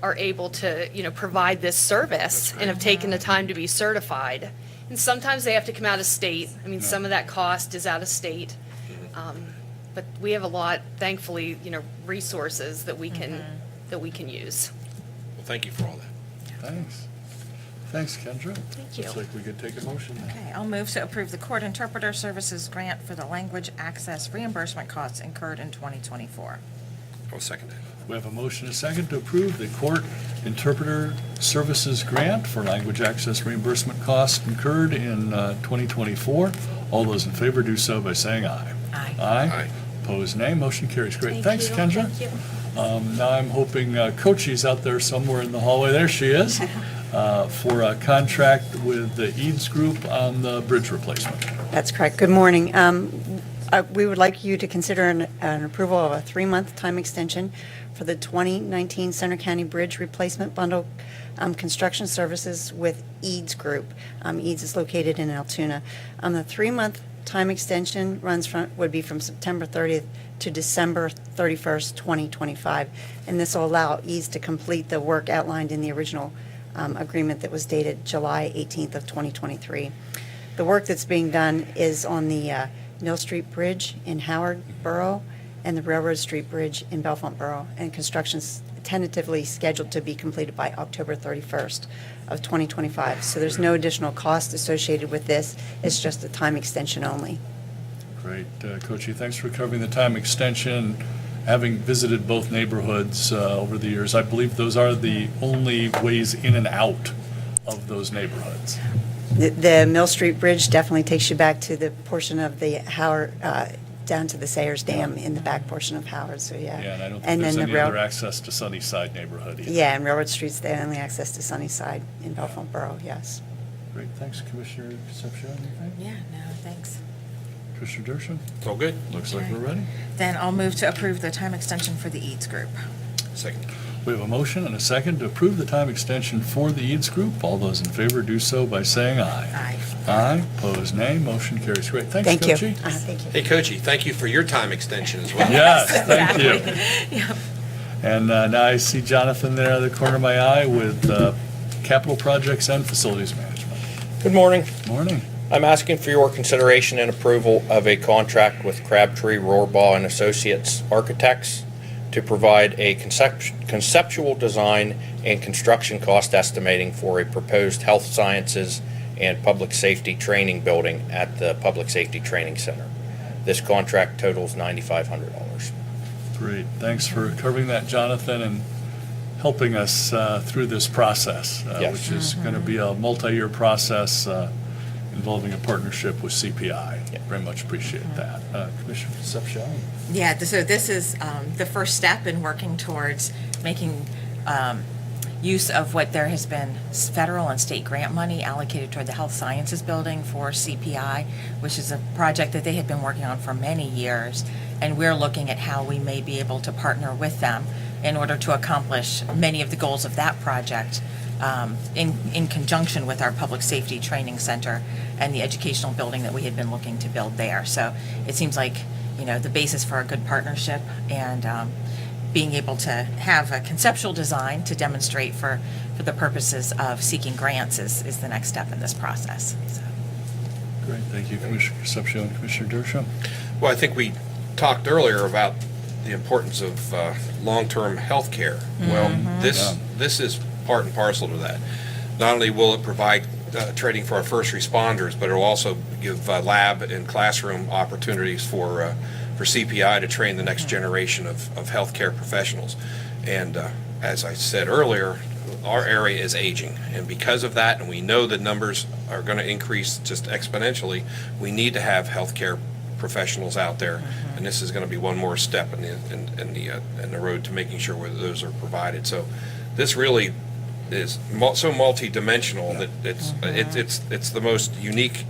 are able to, provide this service and have taken the time to be certified. And sometimes they have to come out of state. I mean, some of that cost is out of state. But we have a lot, thankfully, resources that we can use. Well, thank you for all that. Thanks. Thanks, Kendra. Thank you. Looks like we could take a motion now. Okay, I'll move to approve the court interpreter services grant for the language access reimbursement costs incurred in 2024. I'll second that. We have a motion and a second to approve the court interpreter services grant for language access reimbursement costs incurred in 2024. All those in favor do so by saying aye. Aye. Aye. Aye. Opposed, nay. Motion carries. Great. Thank Thanks, you. Kendra. Thank you. Now I'm hoping Cochie's out there somewhere in the hallway. There she is. For a contract with the Eads Group on the bridge replacement. That's correct. Good morning. We would like you to consider an approval of a 3-month time extension for the 2019 Center County Bridge Replacement Bundle construction services with Eads Group. Eads is located in Altoona. The 3-month time extension would be from September 30th to December 31st, 2025. And this will allow Eads to complete the work outlined in the original agreement that was dated July 18th of 2023. The work that's being done is on the Mill Street Bridge in Howard Borough and the Railroad Street Bridge in Bellefonte Borough, and construction's tentatively scheduled to be completed by October 31st of 2025. So there's no additional cost associated with this. It's just a time extension only. Great. Cochie, thanks for covering the time extension. Having visited both neighborhoods over the years, I believe those are the only ways in and out of those neighborhoods. The Mill Street Bridge definitely takes you back to the portion of the Howard, down to the Sayers Dam in the back portion of Howard, so yeah. Yeah, and I don't think And there's then the any other rail- access to Sunnyside neighborhood either. Yeah, and Railroad Street's the only access to Sunnyside in Bellefonte Borough, yes. Great, thanks, Commissioner Concepcion, anything? Yeah, no, thanks. Commissioner Dershowitz? It's all good? Looks like we're ready. Then I'll move to approve the time extension for the Eads Group. Second. We have a motion and a second to approve the time extension for the Eads Group. All those in favor do so by saying aye. Aye. Aye, opposed, nay. Motion carries. Great, thanks, Thank you. Cochie. Thank you. Hey, Coachie, thank you for your time extension as well. Yes, thank you. Yep. And now I see Jonathan there in the corner of my eye with capital projects and facilities management. Good morning. Morning. I'm asking for your consideration and approval of a contract with Crabtree, Rohrbaugh and Associates Architects to provide a conceptual design and construction cost estimating for a proposed health sciences and public safety training building at the Public Safety Training Center. This contract totals $9,500. Great. Thanks for covering that, Jonathan, and helping us through this process, Yes. which is going to be a multi-year process involving a partnership with CPI. Very much appreciate that. Commissioner Concepcion? Yeah, so this is the first step in working towards making use of what there has been federal and state grant money allocated toward the health sciences building for CPI, which is a project that they had been working on for many years. And we're looking at how we may be able to partner with them in order to accomplish many of the goals of that project in conjunction with our public safety training center and the educational building that we had been looking to build there. So it seems like, the basis for a good partnership and being able to have a conceptual design to demonstrate for the purposes of seeking grants is the next step in this process. So. Great. Thank you, Commissioner Concepcion. Commissioner Dershowitz? Well, I think we talked earlier about the importance of long-term health care. Well, this is part and parcel to that. Not only will it provide training for our first responders, but it'll also give lab and classroom opportunities for CPI to train the next generation of healthcare professionals. And as I said earlier, our area is aging, and because of that, and we know the numbers are going to increase just exponentially, we need to have healthcare professionals out there, and this is going to be one more step in the road to making sure whether those are provided. So this really is so multi-dimensional that it's the most unique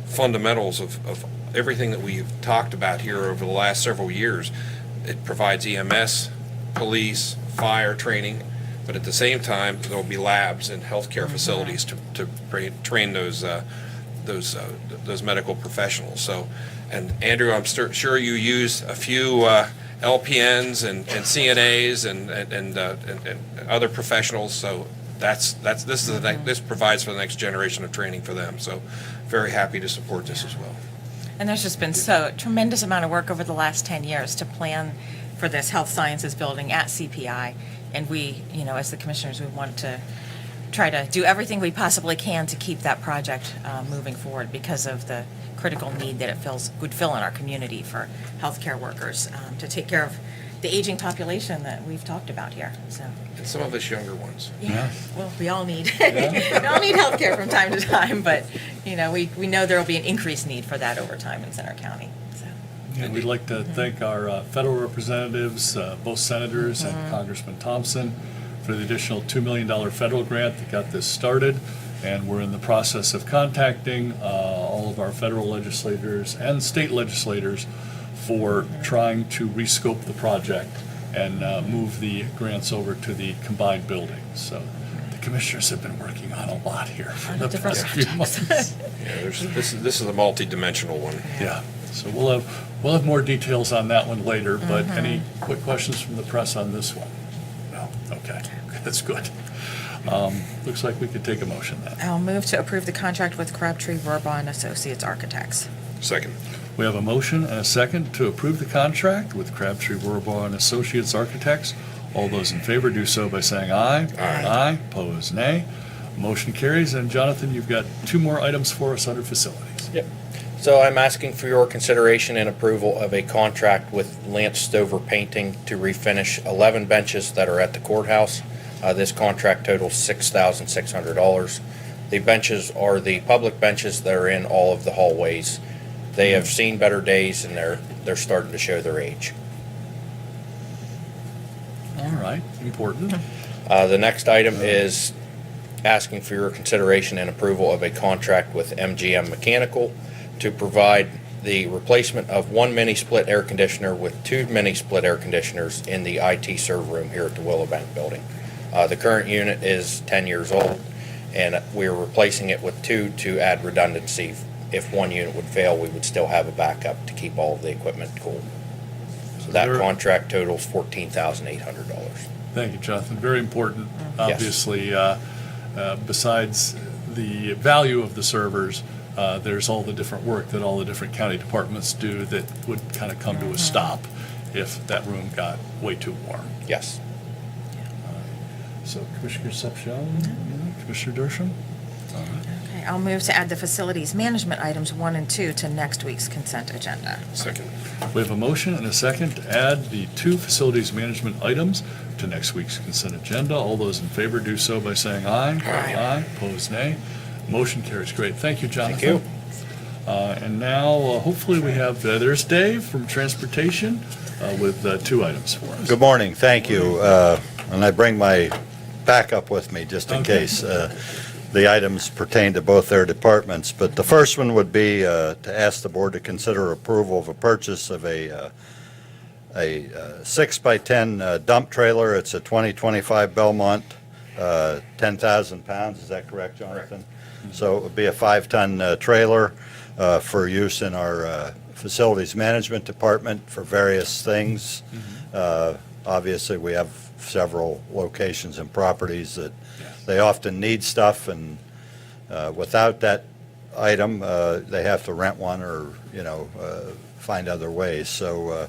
fundamentals of everything that we've talked about here over the last several years. It provides EMS, police, fire training, but at the same time, there'll be labs and healthcare facilities to train those medical professionals. So, and Andrew, I'm sure you use a few LPNs and CNAs and other professionals. So this provides for the next generation of training for them. So, very happy to support this as well. And there's just been so tremendous amount of work over the last 10 years to plan for this health sciences building at CPI. And we, as the commissioners, we want to try to do everything we possibly can to keep that project moving forward because of the critical need that it would fill in our community for healthcare workers to take care of the aging population that we've talked about here. So. And some of us younger ones. Yeah. Well, we all need we all need healthcare from time to time, but we know there will be an increased need for that over time in Center County. So. And we'd like to thank our federal representatives, both senators and Congressman Thompson, for the additional $2 million federal grant that got this started. And we're in the process of contacting all of our federal legislators and state legislators for trying to rescope the project and move the grants over to the combined buildings. So the commissioners have been working on a lot here for the past few months. Yeah, this is a multi-dimensional one. Yeah, so we'll have more details on that one later, but any quick questions from the press on this one? No? Okay, that's good. Looks like we could take a motion then. I'll move to approve the contract with Crabtree Rohrbaugh and Associates Architects. Second. We have a motion and a second to approve the contract with Crabtree Rohrbaugh and Associates Architects. All those in favor do so by saying aye. Aye. Aye, opposed nay. Motion carries. And Jonathan, you've got 2 more items for us under facilities. Yep. So I'm asking for your consideration and approval of a contract with Lance Stover Painting to refinish 11 benches that are at the courthouse. This contract totals $6,600. The benches are the public benches that are in all of the hallways. They have seen better days, and they're starting to show their age. All right, important. The next item is asking for your consideration and approval of a contract with MGM Mechanical to provide the replacement of 1 mini-split air conditioner with 2 mini-split air conditioners in the IT server room here at the Willow Bank building. The current unit is 10 years old, and we're replacing it with 2 to add redundancy. If 1 unit would fail, we would still have a backup to keep all of the equipment cool. So that contract totals $14,800. Thank you, Jonathan. Very important. Yes. Obviously, besides the value of the servers, there's all the different work that all the different county departments do that would kind of come to a stop if that room got way too warm. Yes. So Commissioner Concepcion, Commissioner Dershowitz? All right. Okay, I'll move to add the facilities management items 1 and 2 to next week's consent agenda. Second. We have a motion and a second to add the 2 facilities management items to next week's consent agenda. All those in favor do so by saying aye. Aye. Aye, opposed nay. Motion carries. Great. Thank you, Jonathan. Thank you. And now, hopefully, we have, there's Dave from Transportation with 2 items for us. Good morning, thank you. And I bring my backup with me just in case. The items pertain to both their departments. But the first one would be to ask the board to consider approval of a purchase of a 6x10 dump trailer. It's a 2025 Belmont, 10,000 pounds. Is that correct, Jonathan? Correct. So it would be a 5-ton trailer for use in our facilities management department for various things. Obviously, we have several locations and properties that they often need stuff, and without that item, they have to rent one or, find other ways. So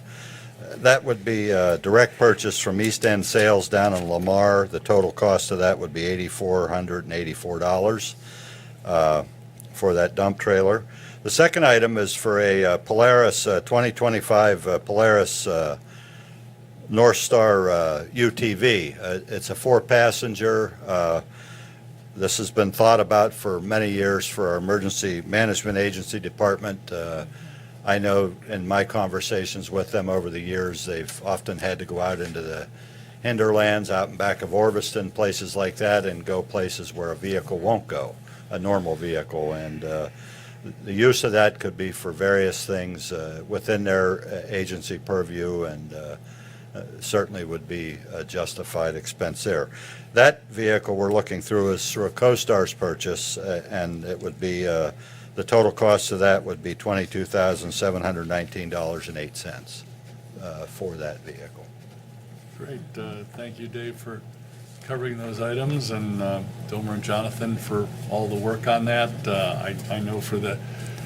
That would be direct purchase from East End Sales down in Lamar. The total cost of that would be $8,484 for that dump trailer. The second item is for a Polaris 2025 Polaris North Star UTV. It's a 4-passenger. This has been thought about for many years for our Emergency Management Agency department. I know in my conversations with them over the years, they've often had to go out into the hinterlands, out in back of Orviston, places like that, and go places where a vehicle won't go, a normal vehicle. And the use of that could be for various things within their agency purview, and certainly would be a justified expense there. That vehicle we're looking through is through a CoStar's purchase, and it would be the total cost of that would be $22,719.08 for that vehicle. Great. Thank you, Dave, for covering those items, and Domer and Jonathan for all the work on that. I know for the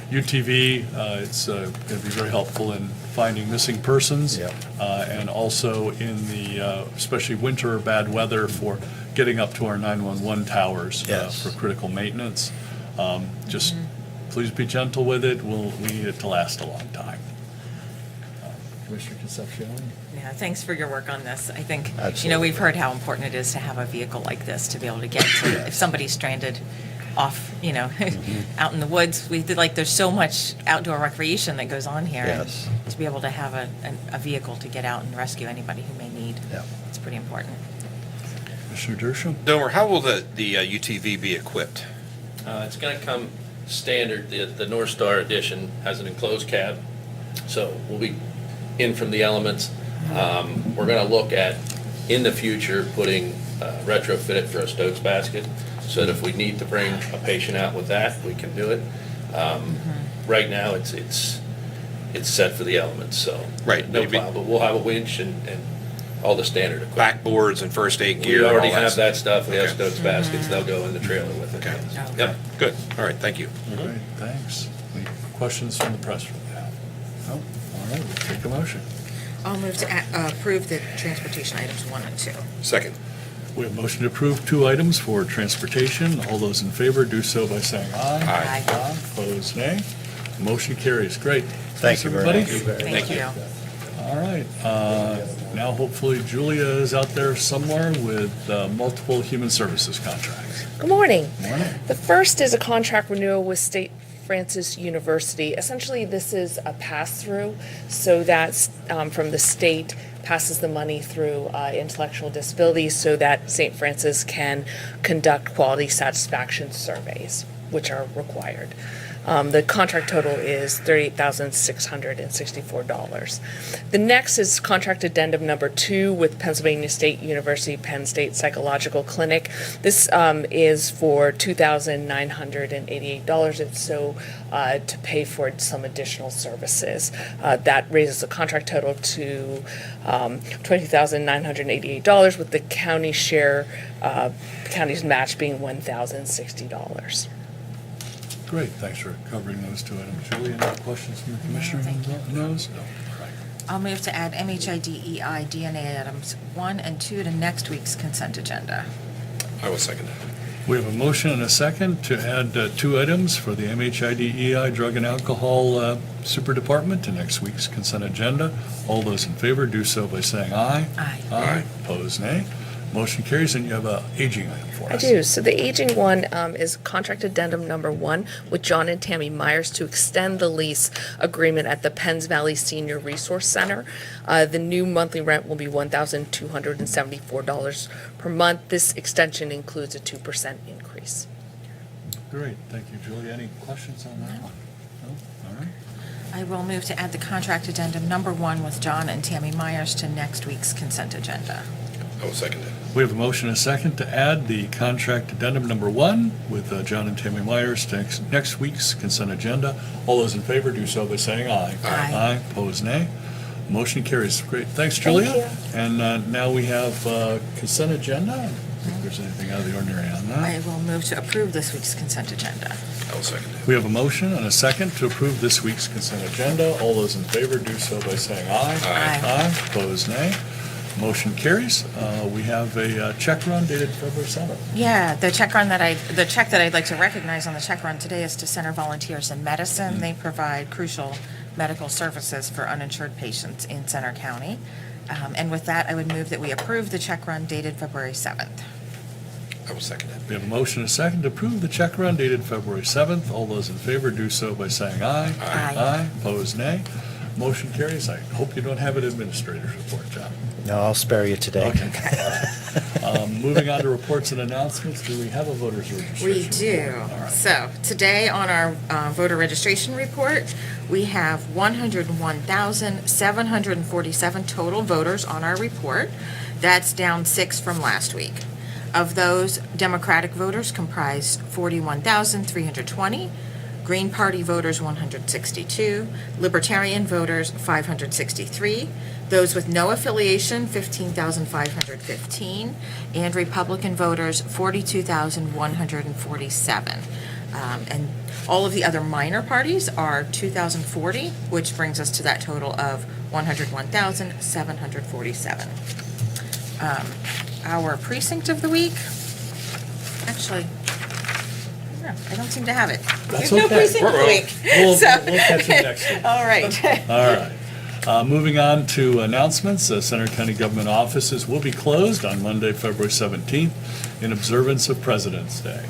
UTV, it's going to be very helpful in finding missing persons, and also in the, especially winter or bad weather, for getting up to our 911 towers for critical maintenance. Just please be gentle with it. We need it to last a long time. Commissioner Concepcion? Yeah, thanks for your work on this. I think, Absolutely. we've heard how important it is to have a vehicle like this to be able to get to, if somebody's stranded off, out in the woods. There's so much outdoor recreation that goes on here. and Yes. To be able to have a vehicle to get out and rescue anybody who may need, it's pretty important. Commissioner Dershowitz? Domer, how will the UTV be equipped? It's going to come standard. The North Star Edition has an enclosed cab, so we'll be in from the elements. We're going to look at, in the future, putting retrofit it for a Stokes basket, so that if we need to bring a patient out with that, we can do it. Right now, it's set for the elements, so Right, no maybe- problem. But we'll have a winch and all the standard equipment. Backboards and first aid gear? We and all already have stuff? that stuff. We have Okay. Stokes baskets. They'll go in the trailer with it. Okay. Yep. Good. All right, thank you. Great, thanks. Any questions from the press from that? No? All right, we'll take a motion. I'll move to approve the transportation items 1 and 2. Second. We have a motion to approve 2 items for transportation. All those in favor do so by saying aye. Aye. Aye. Opposed, nay. Motion carries. Great. Thank Thanks, you very everybody. much. Thank you. All right. Now hopefully Julia is out there somewhere with multiple human services contracts. Good morning. Morning. The first is a contract renewal with State Francis University. Essentially, this is a pass-through, so that's from the state passes the money through intellectual disabilities so that St. Francis can conduct quality satisfaction surveys, which are required. The contract total is $38,664. The next is contract addendum number 2 with Pennsylvania State University Penn State Psychological Clinic. This is for $2,988. It's so to pay for some additional services. That raises the contract total to $20,988 with the county share, county's match being $1,060. Great, thanks for covering those 2 items. Julia, any questions from the commissioner on those? No. All right. I'll move to add MHIDEI DNA items 1 and 2 to next week's consent agenda. I will second that. We have a motion and a second to add 2 items for the MHIDEI Drug and Alcohol Super Department to next week's consent agenda. All those in favor do so by saying aye. Aye. Aye. Opposed, nay. Motion carries, and you have an aging item for us. I do. So the aging one is contract addendum number 1 with John and Tammy Myers to extend the lease agreement at the Penns Valley Senior Resource Center. The new monthly rent will be $1,274 per month. This extension includes a 2% increase. Great, thank you, Julia. Any questions on that one? No? All right. I will move to add the contract addendum number 1 with John and Tammy Myers to next week's consent agenda. I will second that. We have a motion and a second to add the contract addendum number 1 with John and Tammy Myers to next week's consent agenda. All those in favor do so by saying aye. Aye. Aye, opposed, nay. Motion carries. Great. Thanks, Julia. And now we have consent agenda. I don't think there's anything out of the ordinary on I that. will move to approve this week's consent agenda. I'll second it. We have a motion and a second to approve this week's consent agenda. All those in favor do so by saying aye. Aye. Aye. Opposed, nay. Motion carries. We have a check run dated February 7th. Yeah, the check that I'd like to recognize on the check run today is to Center Volunteers in Medicine. They provide crucial medical services for uninsured patients in Center County. And with that, I would move that we approve the check run dated February 7th. I will second it. We have a motion and a second to approve the check run dated February 7th. All those in favor do so by saying aye. Aye. Aye. Opposed, nay. Motion carries. I hope you don't have an administrator's report, John. No, I'll spare you today. Okay. Moving on to reports and announcements, do we have a voter's registration? We do. All right. So today on our voter registration report, we have 101,747 total voters on our report. That's down 6 from last week. Of those, Democratic voters comprised 41,320, Green Party voters 162, Libertarian voters 563, those with no affiliation 15,515, and Republican voters 42,147. And all of the other minor parties are 2,040, which brings us to that total of 101,747. Our precinct of the week, actually, I don't seem to have it. That's There's no okay. precinct of the week. We'll So- catch you next week. All right. All right. Moving on to announcements, Center County government offices will be closed on Monday, February 17th in observance of President's Day.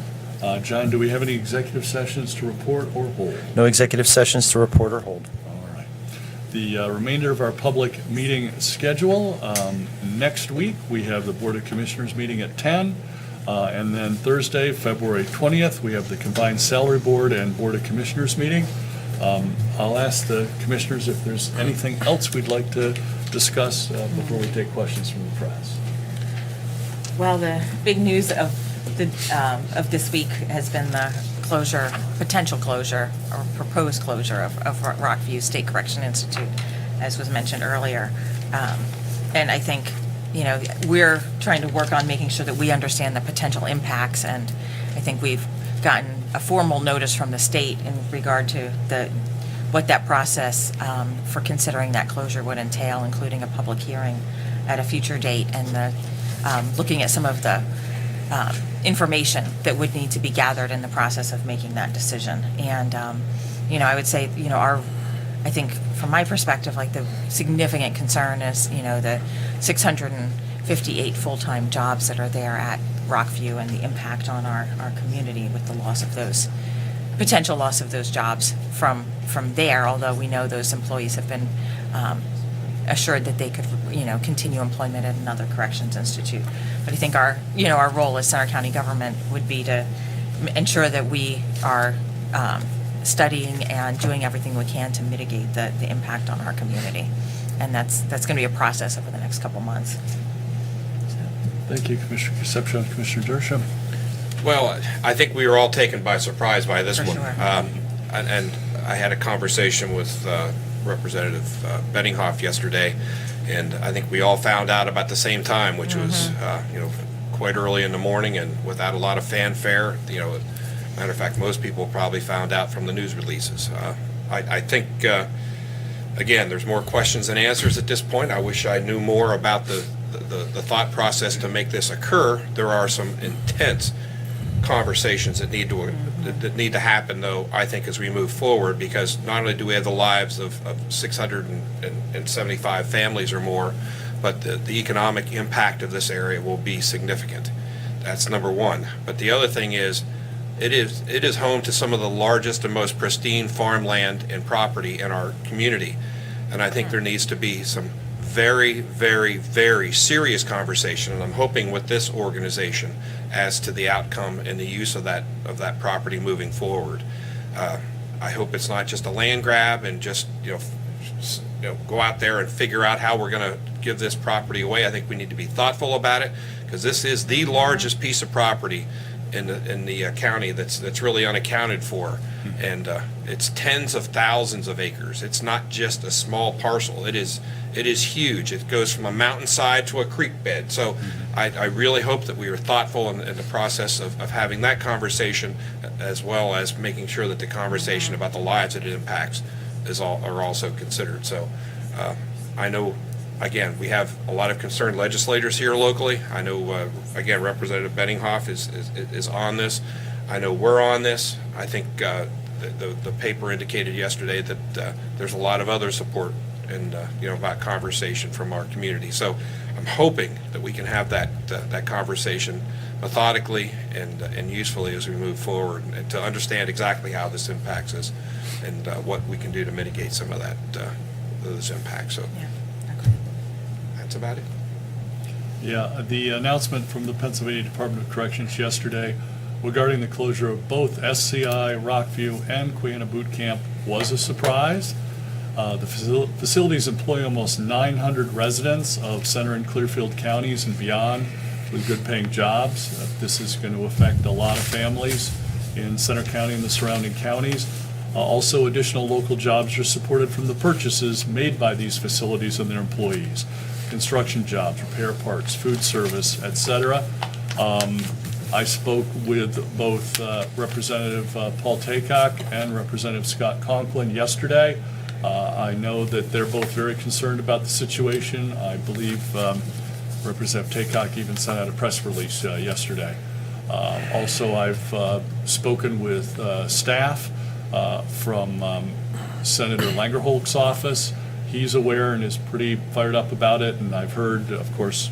John, do we have any executive sessions to report or hold? No executive sessions to report or hold. All right. The remainder of our public meeting schedule, next week, we have the Board of Commissioners meeting at 10. And then Thursday, February 20th, we have the Combined Salary Board and Board of Commissioners meeting. I'll ask the commissioners if there's anything else we'd like to discuss before we take questions from the press. Well, the big news of this week has been the potential closure, or proposed closure of Rockview State Correction Institute, as was mentioned earlier. And I think, we're trying to work on making sure that we understand the potential impacts, and I think we've gotten a formal notice from the state in regard to what that process for considering that closure would entail, including a public hearing at a future date, and looking at some of the information that would need to be gathered in the process of making that decision. And, I would say, I think from my perspective, like the significant concern is, the 658 full-time jobs that are there at Rockview and the impact on our community with the potential loss of those jobs from there, although we know those employees have been assured that they could, continue employment at another corrections institute. But I think our role as Center County government would be to ensure that we are studying and doing everything we can to mitigate the impact on our community. And that's going to be a process over the next couple months. Thank you, Commissioner Concepcion. Commissioner Dershowitz. Well, I think we were all taken by surprise by this For one. sure. And I had a conversation with Representative Benninghoff yesterday, and I think we all found out about the same time, which was, quite early in the morning and without a lot of fanfare. Matter of fact, most people probably found out from the news releases. I think, again, there's more questions than answers at this point. I wish I knew more about the thought process to make this occur. There are some intense conversations that need to happen, though, I think, as we move forward, because not only do we have the lives of 675 families or more, but the economic impact of this area will be significant. That's number one. But the other thing is, it is home to some of the largest and most pristine farmland and property in our community. And I think there needs to be some very, very, very serious conversation, and I'm hoping with this organization, as to the outcome and the use of that property moving forward. I hope it's not just a land grab and just go out there and figure out how we're going to give this property away. I think we need to be thoughtful about it, because this is the largest piece of property in the county that's really unaccounted for. And it's tens of thousands of acres. It's not just a small parcel. It is huge. It goes from a mountainside to a creek bed. So I really hope that we are thoughtful in the process of having that conversation, as well as making sure that the conversation about the lives that it impacts are also considered. So I know, again, we have a lot of concerned legislators here locally. I know, again, Representative Benninghoff is on this. I know we're on this. I think the paper indicated yesterday that there's a lot of other support and about conversation from our community. So I'm hoping that we can have that conversation methodically and usefully as we move forward, and to understand exactly how this impacts us and what we can do to mitigate some of those impacts. So that's about it. Yeah, the announcement from the Pennsylvania Department of Corrections yesterday regarding the closure of both SCI, Rockview, and Quanah Boot Camp was a surprise. The facilities employ almost 900 residents of Center and Clearfield counties and beyond with good-paying jobs. This is going to affect a lot of families in Center County and the surrounding counties. Also, additional local jobs are supported from the purchases made by these facilities and their employees. Construction jobs, repair parts, food service, etc. I spoke with both Representative Paul Taycock and Representative Scott Conklin yesterday. I know that they're both very concerned about the situation. I believe Representative Taycock even sent out a press release yesterday. Also, I've spoken with staff from Senator Langerholt's office. He's aware and is pretty fired up about it, and I've heard, of course,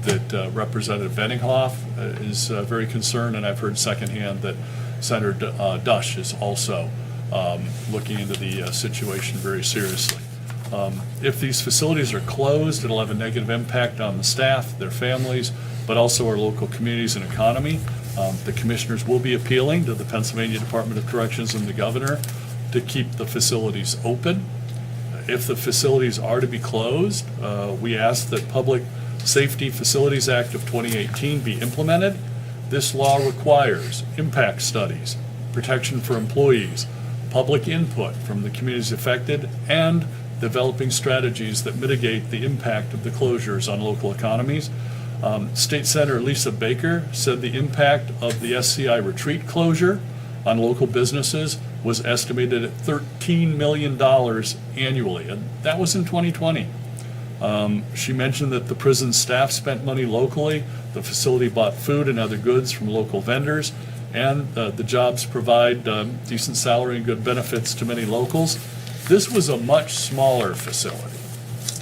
that Representative Benninghoff is very concerned, and I've heard secondhand that Senator Dush is also looking into the situation very seriously. If these facilities are closed, it'll have a negative impact on the staff, their families, but also our local communities and economy. The commissioners will be appealing to the Pennsylvania Department of Corrections and the governor to keep the facilities open. If the facilities are to be closed, we ask that Public Safety Facilities Act of 2018 be implemented. This law requires impact studies, protection for employees, public input from the communities affected, and developing strategies that mitigate the impact of the closures on local economies. State Senator Lisa Baker said the impact of the SCI retreat closure on local businesses was estimated at $13 million annually, and that was in 2020. She mentioned that the prison staff spent money locally, the facility bought food and other goods from local vendors, and the jobs provide decent salary and good benefits to many locals. This was a much smaller facility.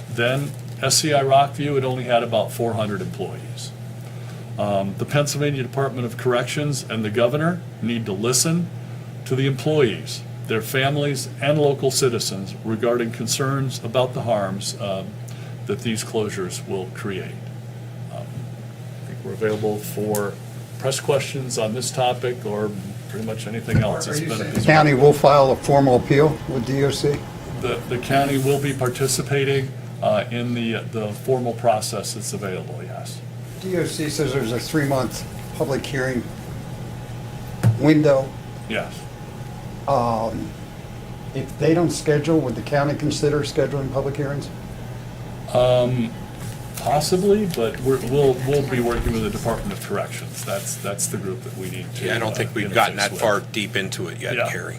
Then SCI Rockview had only had about 400 employees. The Pennsylvania Department of Corrections and the governor need to listen to the employees, their families, and local citizens regarding concerns about the harms that these closures will create. I think we're available for press questions on this topic or pretty much anything else. Are It's you been a saying the busy- county will file a formal appeal with DOC? The county will be participating in the formal process that's available, yes. DOC says there's a 3-month public hearing window. Yes. If they don't schedule, would the county consider scheduling public hearings? Possibly, but we'll be working with the Department of Corrections. That's the group that we need to. Yeah, I don't think we've gotten interface that with. far deep into it yet, Yeah. Carrie.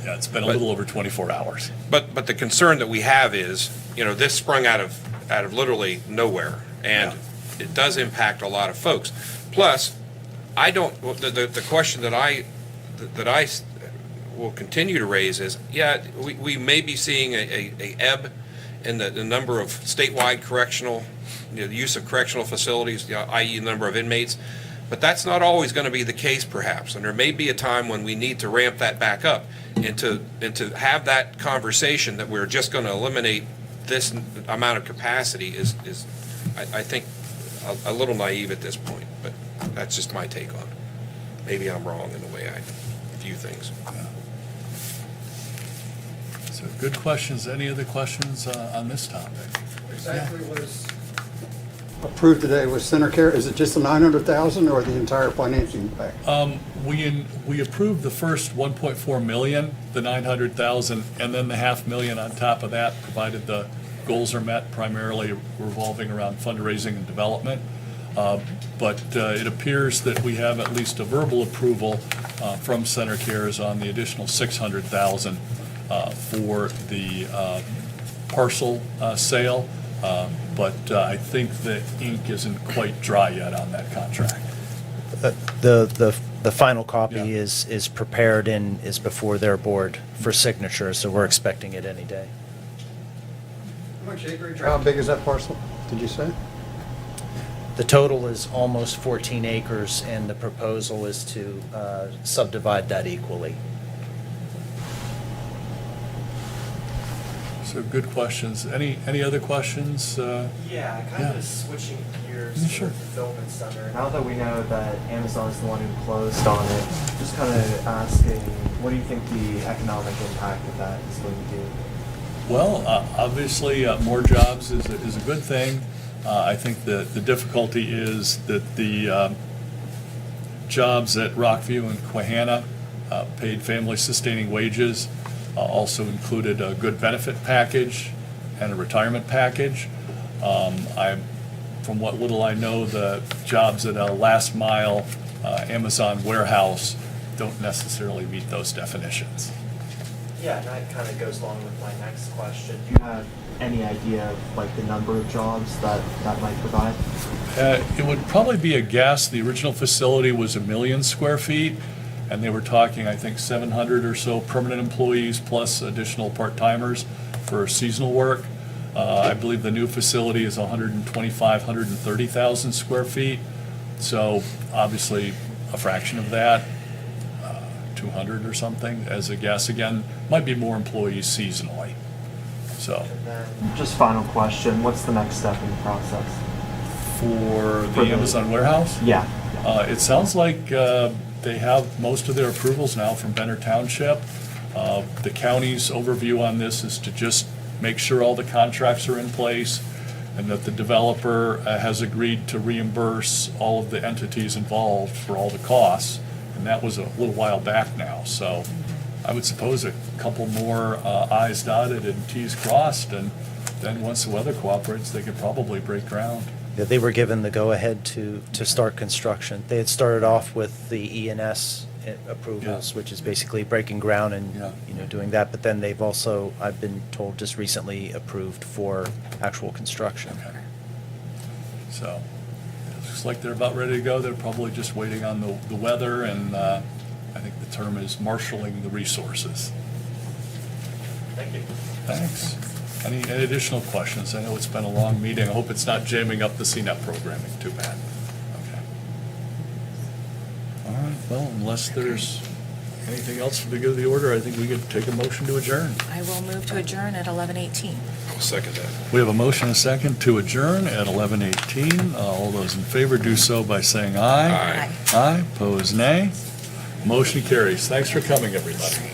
Yeah, it's been a little over 24 hours. But the concern that we have is, this sprung out of literally nowhere, and it does impact a lot of folks. Plus, the question that I will continue to raise is, we may be seeing a ebb in the number of statewide correctional, the use of correctional facilities, i.e. the number of inmates, but that's not always going to be the case perhaps, and there may be a time when we need to ramp that back up and to have that conversation that we're just going to eliminate this amount of capacity is I think a little naive at this point, but that's just my take on it. Maybe I'm wrong in the way I view things. So good questions. Any other questions on this topic? Exactly approved today with CenterCare, is it just the 900,000 or the entire financing package? We approved the first 1.4 million, the 900,000, and then the $500,000 on top of that, provided the goals are met, primarily revolving around fundraising and development. But it appears that we have at least a verbal approval from CenterCares on the additional 600,000 for the parcel sale. But I think the ink isn't quite dry yet on that contract. The final copy Yeah. is prepared and is before their board for signature, so we're expecting it any day. How much acreage, or how big is that parcel, did you say? The total is almost 14 acres, and the proposal is to subdivide that equally. So good questions. Any other questions? Yeah, kind Yeah. of switching gears Yeah, to sure. the fulfillment center. Now that we know that Amazon is the one who closed on it, just kind of asking, what do you think the economic impact of that is going to be? Well, obviously, more jobs is a good thing. I think the difficulty is that the jobs at Rockview and Quahana paid family-sustaining wages, also included a good benefit package and a retirement package. From what little I know, the jobs at a last mile Amazon warehouse don't necessarily meet those definitions. Yeah, and that kind of goes along with my next question. Do you have any idea of like the number of jobs that might provide? It would probably be a guess. The original facility was 1 million square feet, and they were talking, I think, 700 or so permanent employees plus additional part-timers for seasonal work. I believe the new facility is 125, 130,000 square feet. So obviously a fraction of that, 200 or something as a guess. Again, might be more employees seasonally. So And then just final question, what's the next step in the process? for For the Amazon warehouse? Yeah. It sounds like they have most of their approvals now from Benner Township. The county's overview on this is to just make sure all the contracts are in place and that the developer has agreed to reimburse all of the entities involved for all the costs. And that was a little while back now. So I would suppose a couple more i's dotted and t's crossed, and then once the weather cooperates, they could probably break ground. Yeah, they were given the go-ahead to start construction. They had started off with the ENS approvals, which is basically breaking ground and, doing that. But then they've also, I've been told, just recently approved for actual construction. Okay. So, it looks like they're about ready to go. They're probably just waiting on the weather, and I think the term is marshaling the resources. Thank you. Thanks. Any additional questions? I know it's been a long meeting. I hope it's not jamming up the CNET programming too bad. Okay. All right, well, unless there's anything else for the good of the order, I think we could take a motion to adjourn. I will move to adjourn at 11:18. I'll second that. We have a motion and a second to adjourn at 11:18. All those in favor do so by saying aye. Aye. Aye, pose nay. Motion carries. Thanks for coming, everybody.